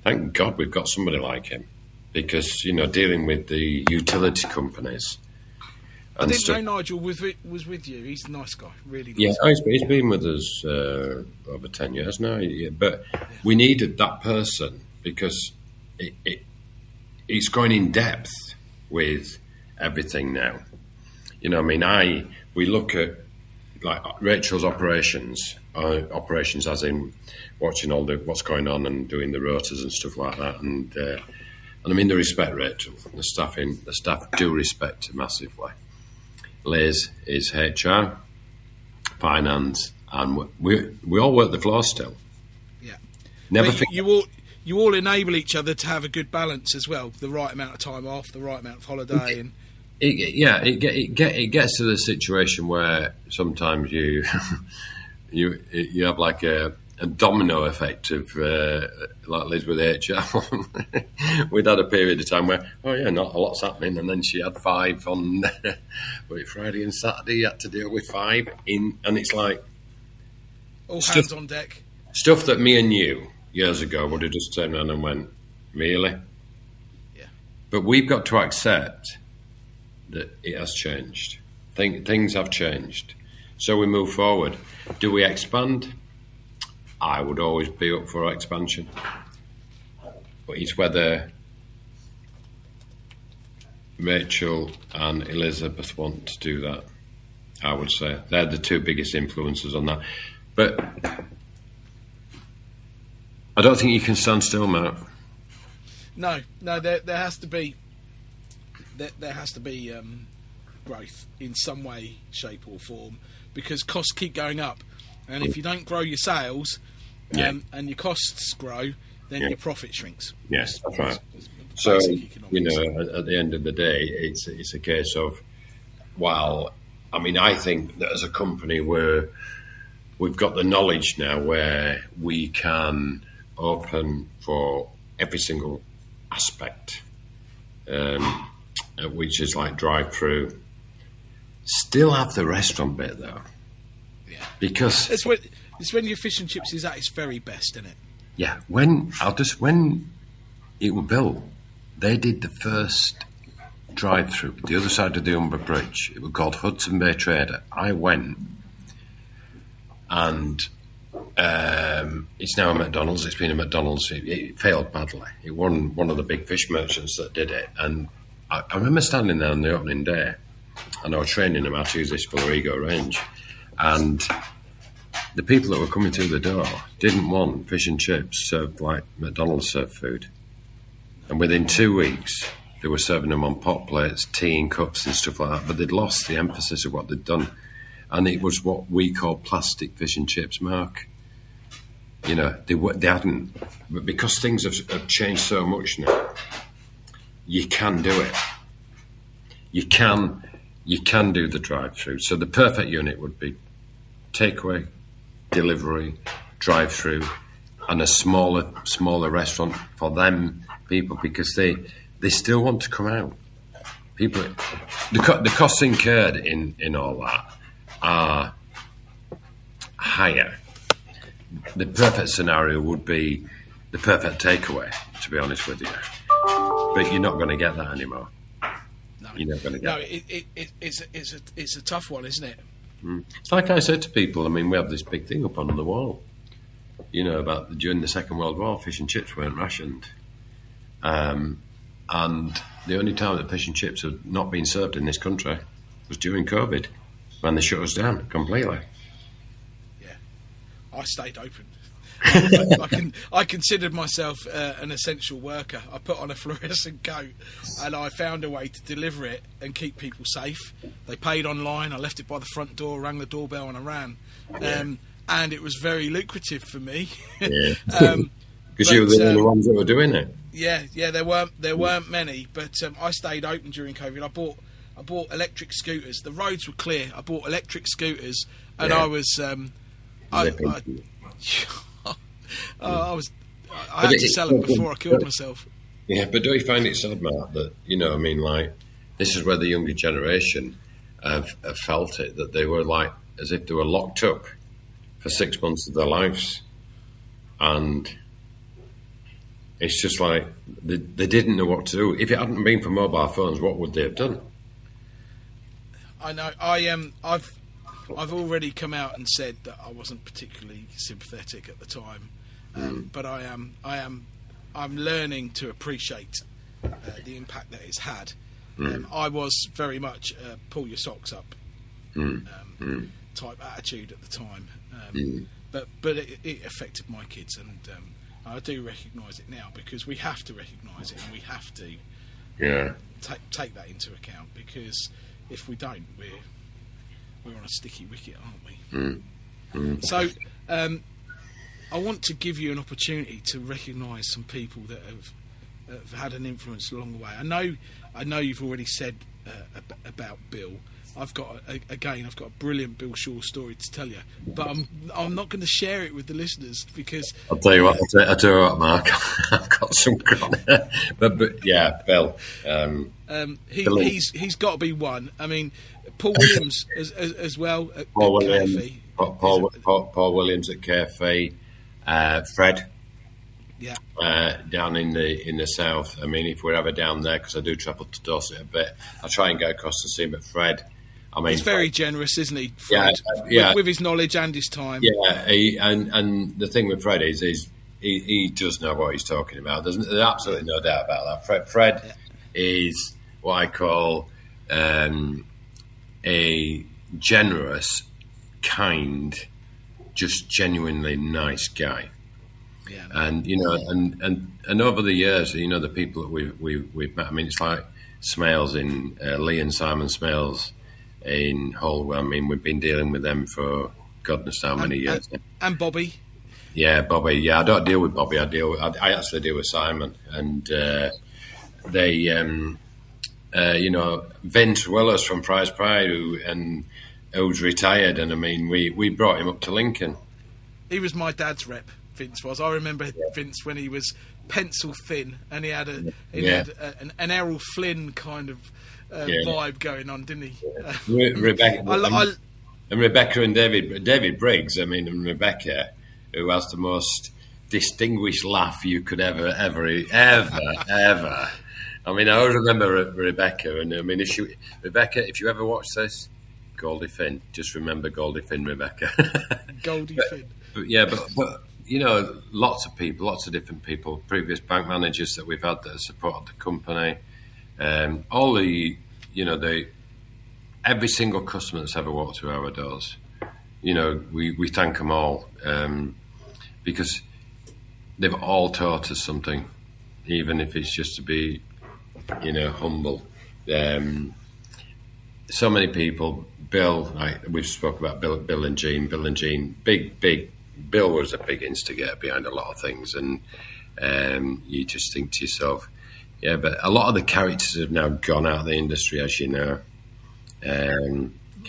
Speaker 3: Thank God we've got somebody like him, because, dealing with the utility companies.
Speaker 2: I didn't know Nigel was with you. He's a nice guy, really nice.
Speaker 3: Yeah, he's been with us over 10 years now. But we needed that person, because it's going in depth with everything now. We look at like Rachel's operations as in watching all what's going on and doing the rotas and stuff like that. And I mean, they respect Rachel. The staff do respect her massively. Liz is HR, finance, and we all work the floor still.
Speaker 2: Yeah.
Speaker 3: Never.
Speaker 2: You all enable each other to have a good balance as well. The right amount of time off, the right amount of holiday, and.
Speaker 3: It gets to the situation where sometimes you have like a domino effect of like Liz with HR. We'd had a period of time where not a lot's happening, and then she had 5 on Friday and Saturday. You had to deal with 5 and it's like
Speaker 2: all hands on deck.
Speaker 3: Stuff that me and you years ago would have just turned around and went, really?
Speaker 2: Yeah.
Speaker 3: But we've got to accept that it has changed. Things have changed. So we move forward. Do we expand? I would always be up for expansion. But it's whether Rachel and Elizabeth want to do that, I would say. They're the 2 biggest influences on that. But I don't think you can stand still, Matt.
Speaker 2: No, there has to be... There has to be growth in some way, shape or form, because costs keep going up, and if you don't grow your sales and your costs grow, then your profit shrinks.
Speaker 3: Yes, that's right. So at the end of the day, it's a case of, I think that as a company we've got the knowledge now where we can open for every single aspect. Which is like drive-through. Still have the restaurant bit though, because
Speaker 2: it's when your fish and chips is at its very best, isn't it?
Speaker 3: Yeah. When it was built, they did the first drive-through the other side of the Humber Bridge. It was called Hudson Bay Trader. I went, and it's now a McDonald's. It's been a McDonald's. It failed badly. It won one of the big fish merchants that did it, and I remember standing there on the opening day, and I was training them how to use this Ego range, and the people that were coming through the door didn't want fish and chips served like McDonald's served food. And within 2 weeks, they were serving them on pot plates, tea in cups and stuff like that, but they'd lost the emphasis of what they'd done. And it was what we call plastic fish and chips, Mark. They hadn't, but because things have changed so much now, you can do it. You can do the drive-through. So the perfect unit would be takeaway, delivery, drive-through, and a smaller restaurant for them people, because they still want to come out. People, the costs incurred in all that are higher. The perfect scenario would be the perfect takeaway, to be honest with you. But you're not going to get that anymore. No. You're not going to get
Speaker 2: it. It's a tough one, isn't it?
Speaker 3: It's like I said to people, I mean, we have this big thing up on the wall, you know, about during the Second World War, fish and chips weren't rationed. And the only time that fish and chips had not been served in this country was during COVID, when they shut us down completely.
Speaker 2: Yeah, I stayed open. I considered myself an essential worker. I put on a fluorescent coat and I found a way to deliver it and keep people safe. They paid online, I left it by the front door, rang the doorbell and I ran. And it was very lucrative for me.
Speaker 3: Yeah. Because you were the only ones that were doing it.
Speaker 2: Yeah, there weren't many, but I stayed open during COVID. I bought electric scooters. The roads were clear. I bought electric scooters and I was I had to sell them before I killed myself.
Speaker 3: Yeah, but do you find it sad, Mark, that, you know, I mean, like, this is where the younger generation have felt it, that they were like, as if they were locked up for 6 months of their lives. And it's just like, they didn't know what to do. If it hadn't been for mobile phones, what would they have done?
Speaker 2: I know. I've already come out and said that I wasn't particularly sympathetic at the time, but I'm learning to appreciate the impact that it's had. I was very much pull your socks up type attitude at the time, but it affected my kids, and I do recognise it now, because we have to recognise it and we have to take that into account, because if we don't, we're on a sticky wicket, aren't we? So I want to give you an opportunity to recognise some people that have had an influence along the way. I know you've already said about Bill. I've got a brilliant Bill Shaw story to tell you, but I'm not going to share it with the listeners, because
Speaker 3: I'll tell you what, Mark, I've got some but yeah, Bill.
Speaker 2: He's got to be one. I mean, Paul Williams as well at KFE.
Speaker 3: Paul Williams at KFE. Fred.
Speaker 2: Yeah.
Speaker 3: Down in the south. I mean, if we're ever down there, because I do travel to Dorset a bit, I try and go across to see him. But Fred, I mean,
Speaker 2: he's very generous, isn't he? Fred? With his knowledge and his time.
Speaker 3: Yeah, and the thing with Fred is he does know what he's talking about. There's absolutely no doubt about that. Fred is what I call a generous, kind, just genuinely nice guy.
Speaker 2: Yeah.
Speaker 3: And you know, and over the years, you know, the people that we've met. I mean, it's like Smales in Lee and Simon Smales in Hull. I mean, we've been dealing with them for God knows how many years.
Speaker 2: And Bobby.
Speaker 3: Yeah, Bobby. Yeah, I don't deal with Bobby. I actually deal with Simon, and they, you know, Vince Willis from Prize Pride, who's retired, and I mean, we brought him up to Lincoln.
Speaker 2: He was my dad's rep. Vince was. I remember Vince when he was pencil thin, and he had an Errol Flynn kind of vibe going on, didn't he?
Speaker 3: Rebecca and David Briggs. I mean, and Rebecca, who has the most distinguished laugh you could ever. I mean, I always remember Rebecca, and I mean, Rebecca, if you ever watch this, Goldie Finn, just remember Goldie Finn, Rebecca.
Speaker 2: Goldie Finn.
Speaker 3: But you know, lots of people, lots of different people, previous bank managers that we've had that have supported the company, all the, you know, every single customer that's ever walked through our doors, you know, we thank them all, because they've all taught us something, even if it's just to be, you know, humble. So many people, Bill, we've spoken about Bill and Jean, big. Bill was a big instigator behind a lot of things, and you just think to yourself, yeah, but a lot of the characters have now gone out of the industry, as you know.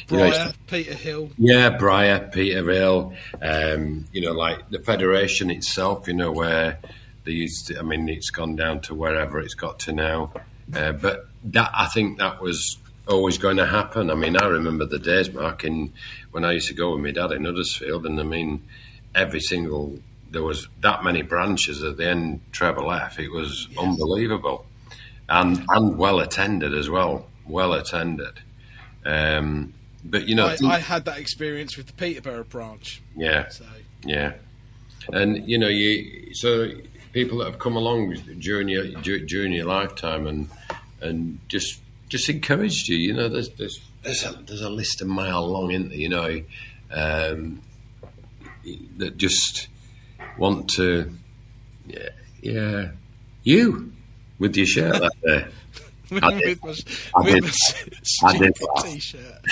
Speaker 2: Briar, Peter Hill.
Speaker 3: Yeah, Briar, Peter Hill. You know, like the Federation itself, you know, where they used to, I mean, it's gone down to wherever it's got to now. But I think that was always going to happen. I mean, I remember the days, Mark, when I used to go with my dad in Huddersfield, and I mean, there was that many branches at the end Treble F. It was unbelievable, and well attended as well. Well attended. But you know,
Speaker 2: I had that experience with the Peterborough branch.
Speaker 3: yeah,
Speaker 2: So
Speaker 3: yeah, and you know, so people that have come along during your lifetime and just encouraged you. You know, there's a list a mile long, isn't there? You know, that just want to, yeah, you with your shirt that day.
Speaker 2: with my stupid T-shirt.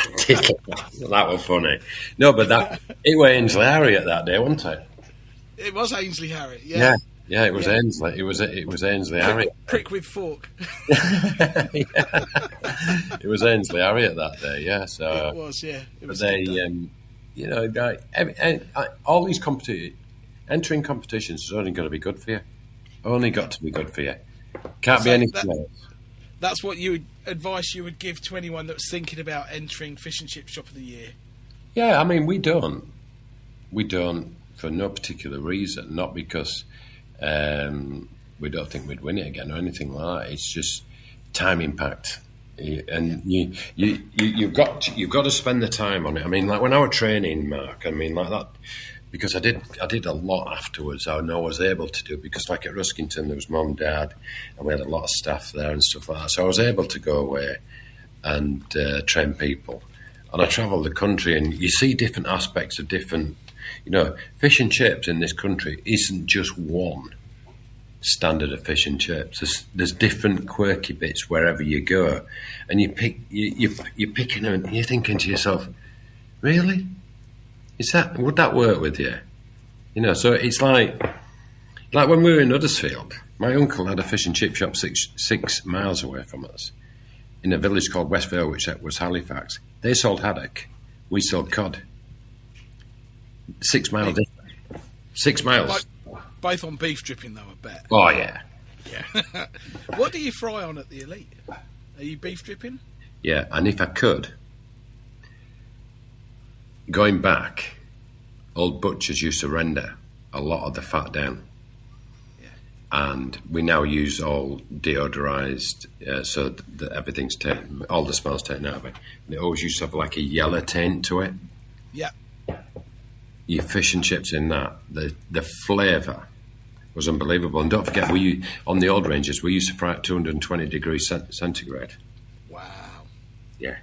Speaker 3: That was funny. No, but it was Ainsley Harriet that day, wasn't it?
Speaker 2: It was Ainsley Harriet. Yeah.
Speaker 3: Yeah, it was Ainsley. It was Ainsley Harriet.
Speaker 2: Prick with fork.
Speaker 3: It was Ainsley Harriet that day. Yeah, so
Speaker 2: it was. Yeah, it was.
Speaker 3: But they, you know, like, all these entering competitions is only going to be good for you. Only got to be good for you. Can't be anything else.
Speaker 2: That's what advice you would give to anyone that was thinking about entering Fish and Chip Shop of the Year.
Speaker 3: Yeah, I mean, we don't for no particular reason. Not because we don't think we'd win it again or anything like that. It's just time impact, and you've got to spend the time on it. I mean, like when I was training, Mark. I mean, like that. Because I did a lot afterwards. I know I was able to do, because like at Ruskington there was mum, dad, and we had a lot of staff there and stuff like that. So I was able to go away and train people. And I travelled the country, and you see different aspects of different, you know, fish and chips in this country isn't just one standard of fish and chips. There's different quirky bits wherever you go, and you're picking them, and you're thinking to yourself, really? Would that work with you? You know, so it's like when we were in Huddersfield, my uncle had a fish and chip shop 6 miles away from us in a village called Westvale, which was Halifax. They sold haddock, we sold cod. 6 miles different. 6 miles.
Speaker 2: Both on beef dripping, though, I bet.
Speaker 3: Oh, yeah.
Speaker 2: Yeah. What do you fry on at the Elite? Are you beef dripping?
Speaker 3: Yeah, and if I could, going back, old butchers used to render a lot of the fat down.
Speaker 2: Yeah.
Speaker 3: And we now use all deodorized, so that everything's taken, all the smell's taken out of it. And it always used to have like a yellow tint to it.
Speaker 2: Yeah.
Speaker 3: Your fish and chips in that, the flavour was unbelievable. And don't forget, on the old ranges, we used to fry at 220 degrees centigrade.
Speaker 2: Wow.
Speaker 3: Yeah.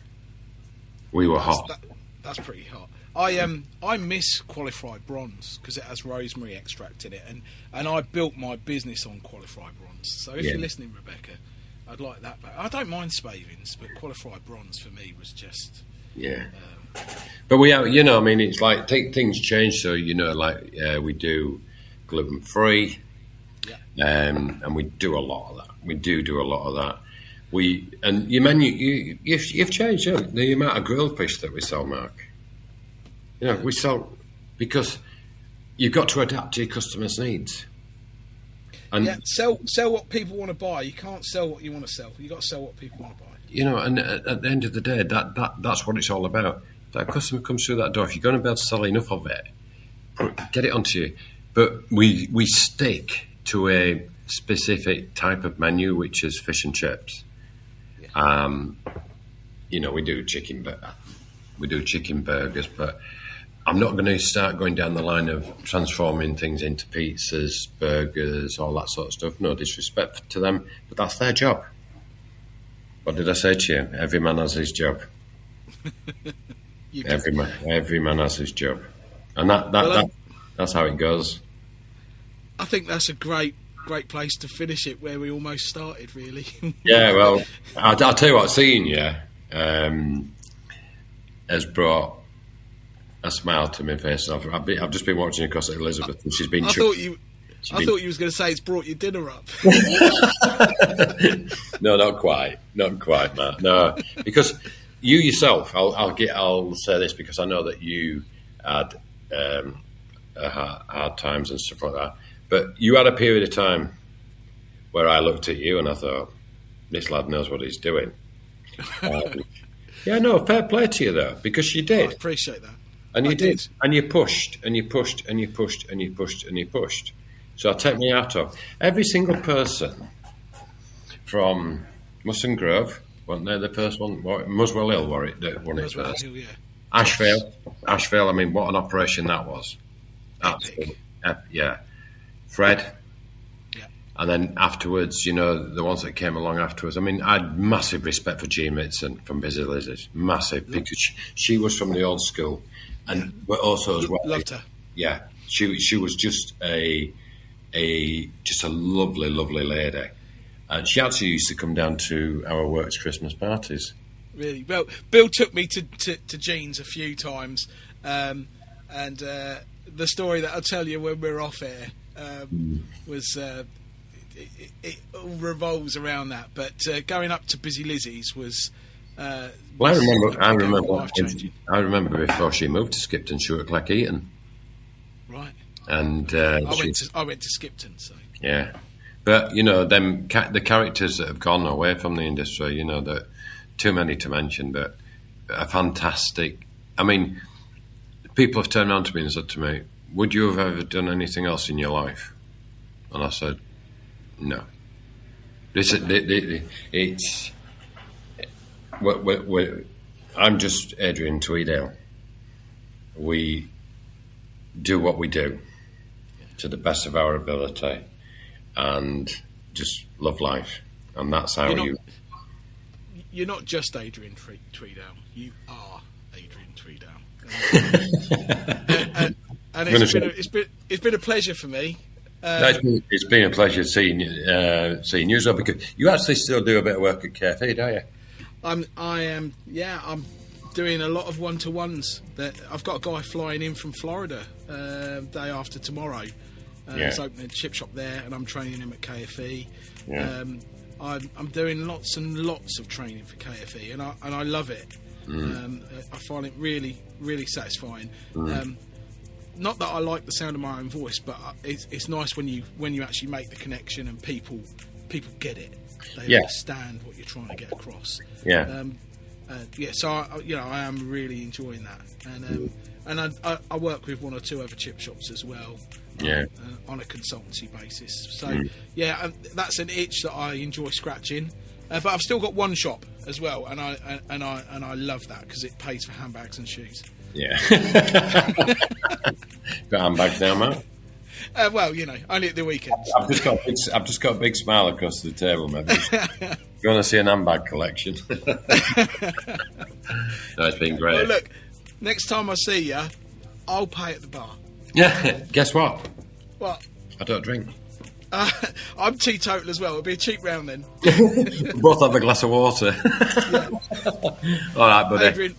Speaker 3: We were hot.
Speaker 2: That's pretty hot. I miss qualified bronze because it has rosemary extract in it, and I built my business on qualified bronze. So if you're listening, Rebecca, I'd like that back. I don't mind spavins, but qualified bronze for me was just
Speaker 3: But we have, you know, I mean, it's like things change. So you know, like we do gluten free, and we do a lot of that. We do a lot of that. You've changed the amount of grilled fish that we sell, Mark. You know, we sell because you've got to adapt to your customers' needs. And
Speaker 2: sell what people want to buy. You can't sell what you want to sell. You got to sell what people want to buy.
Speaker 3: You know, and at the end of the day, that's what it's all about. That customer comes through that door. If you're going to be able to sell enough of it, get it onto you. But we stick to a specific type of menu, which is fish and chips. Yeah. You know, we do chicken burgers, but I'm not going to start going down the line of transforming things into pizzas, burgers, all that sort of stuff. No disrespect to them, but that's their job. What did I say to you? Every man has his job. Every man has his job, and that's how it goes.
Speaker 2: I think that's a great place to finish it, where we almost started, really.
Speaker 3: Yeah, well, I'll tell you what, seeing you has brought a smile to my face. I've just been watching across at Elizabeth, and she's been.
Speaker 2: I thought you was going to say it's brought your dinner up.
Speaker 3: No, not quite, Matt. No, because you yourself, I'll say this because I know that you had hard times and stuff like that. But you had a period of time where I looked at you and I thought, this lad knows what he's doing. Yeah, no, fair play to you though, because you did.
Speaker 2: I appreciate that.
Speaker 3: And you did. And you pushed, and you pushed, and you pushed, and you pushed, and you pushed. So I'll take me out of every single person from Musson Grove Wasn't they the first one? Muswell Hill, were it? That won it
Speaker 2: Muswell
Speaker 3: first.
Speaker 2: Hill, yeah.
Speaker 3: Ashvale. I mean, what an operation that was.
Speaker 2: Epic.
Speaker 3: Yeah. Fred.
Speaker 2: Yeah.
Speaker 3: And then afterwards, the ones that came along afterwards. I mean, I had massive respect for Jean Mitson from Busy Lizards. Massive. Because she was from the old school. But also as well.
Speaker 2: Loved her.
Speaker 3: Yeah. She was just a lovely, lovely lady. And she actually used to come down to our works Christmas parties.
Speaker 2: Really well. Bill took me to Jean's a few times, and the story that I'll tell you when we're off air was it all revolves around that. But going up to Busy Lizzie's was.
Speaker 3: I remember before she moved to Skipton, she was at Cleckheaton.
Speaker 2: Right.
Speaker 3: And
Speaker 2: I went to Skipton, so
Speaker 3: yeah. But the characters that have gone away from the industry, that too many to mention, but are fantastic. I mean, people have turned around to me and said to me, "Would you have ever done anything else in your life?" And I said, "No." I'm just Adrian Tweedale. We do what we do to the best of our ability and just love life. And that's how
Speaker 2: You're not just Adrian Tweedale. You are Adrian Tweedale. And it's been a pleasure for me.
Speaker 3: It's been a pleasure seeing you as well, because you actually still do a bit of work at KFE, don't you?
Speaker 2: I'm doing a lot of one-to-ones. I've got a guy flying in from Florida day after tomorrow. He's opening a chip shop there, and I'm training him at KFE. Yeah. I'm doing lots and lots of training for KFE, and I love it. I find it really, really satisfying. Not that I like the sound of my own voice, but it's nice when you actually make the connection and people get it. They understand what you're trying to get across.
Speaker 3: Yeah.
Speaker 2: So I am really enjoying that, and I work with one or two other chip shops as well. On a consultancy basis. So that's an itch that I enjoy scratching. But I've still got one shop as well, and I love that because it pays for handbags and shoes.
Speaker 3: Yeah. Got handbags now, mate?
Speaker 2: Well, only at the weekends.
Speaker 3: I've just got a big smile across the table, maybe. You want to see an handbag collection? No, it's been great.
Speaker 2: Well, look, next time I see you, I'll pay at the bar.
Speaker 3: Yeah. Guess what?
Speaker 2: What?
Speaker 3: I don't drink.
Speaker 2: I'm teetotal as well. It'll be a cheap round then.
Speaker 3: We'll both have a glass of water.
Speaker 2: Yeah.
Speaker 3: All right, buddy.
Speaker 2: Adrian,